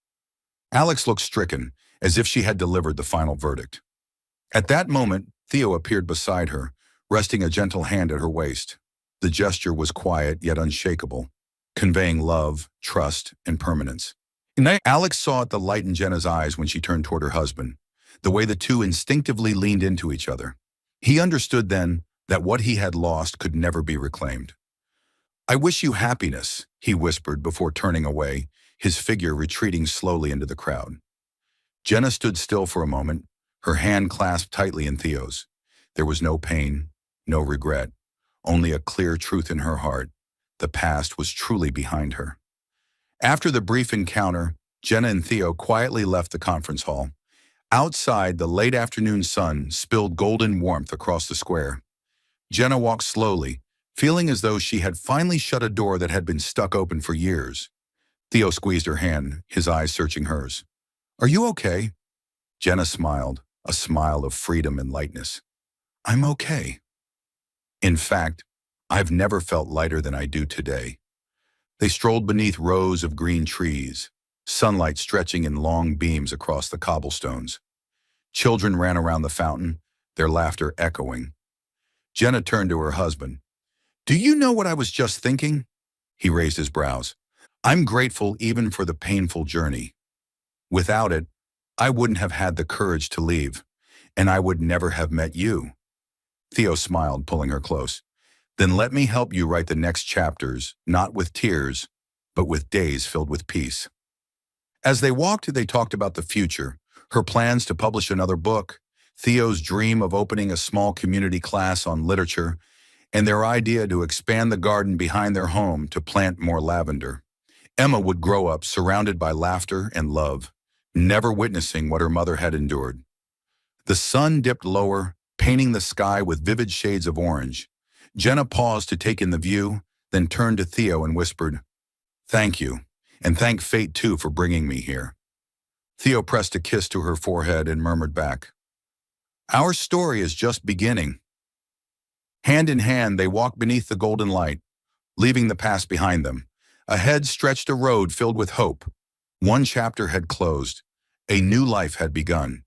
Alex looked stricken, as if she had delivered the final verdict. At that moment, Theo appeared beside her, resting a gentle hand at her waist. The gesture was quiet yet unshakable, conveying love, trust, and permanence. Alex saw the light in Jenna's eyes when she turned toward her husband, the way the two instinctively leaned into each other. He understood then that what he had lost could never be reclaimed. "I wish you happiness," he whispered before turning away, his figure retreating slowly into the crowd. Jenna stood still for a moment, her hand clasped tightly in Theo's. There was no pain, no regret, only a clear truth in her heart. The past was truly behind her. After the brief encounter, Jenna and Theo quietly left the conference hall. Outside, the late afternoon sun spilled golden warmth across the square. Jenna walked slowly, feeling as though she had finally shut a door that had been stuck open for years. Theo squeezed her hand, his eyes searching hers. "Are you okay?" Jenna smiled, a smile of freedom and lightness. "I'm okay. In fact, I've never felt lighter than I do today." They strolled beneath rows of green trees, sunlight stretching in long beams across the cobblestones. Children ran around the fountain, their laughter echoing. Jenna turned to her husband. "Do you know what I was just thinking?" He raised his brows. "I'm grateful even for the painful journey. Without it, I wouldn't have had the courage to leave, and I would never have met you." Theo smiled, pulling her close. "Then let me help you write the next chapters, not with tears, but with days filled with peace." As they walked, they talked about the future, her plans to publish another book, Theo's dream of opening a small community class on literature, and their idea to expand the garden behind their home to plant more lavender. Emma would grow up surrounded by laughter and love, never witnessing what her mother had endured. The sun dipped lower, painting the sky with vivid shades of orange. Jenna paused to take in the view, then turned to Theo and whispered, "Thank you, and thank fate too for bringing me here." Theo pressed a kiss to her forehead and murmured back, "Our story is just beginning." Hand in hand, they walked beneath the golden light, leaving the past behind them. Ahead stretched a road filled with hope. One chapter had closed. A new life had begun.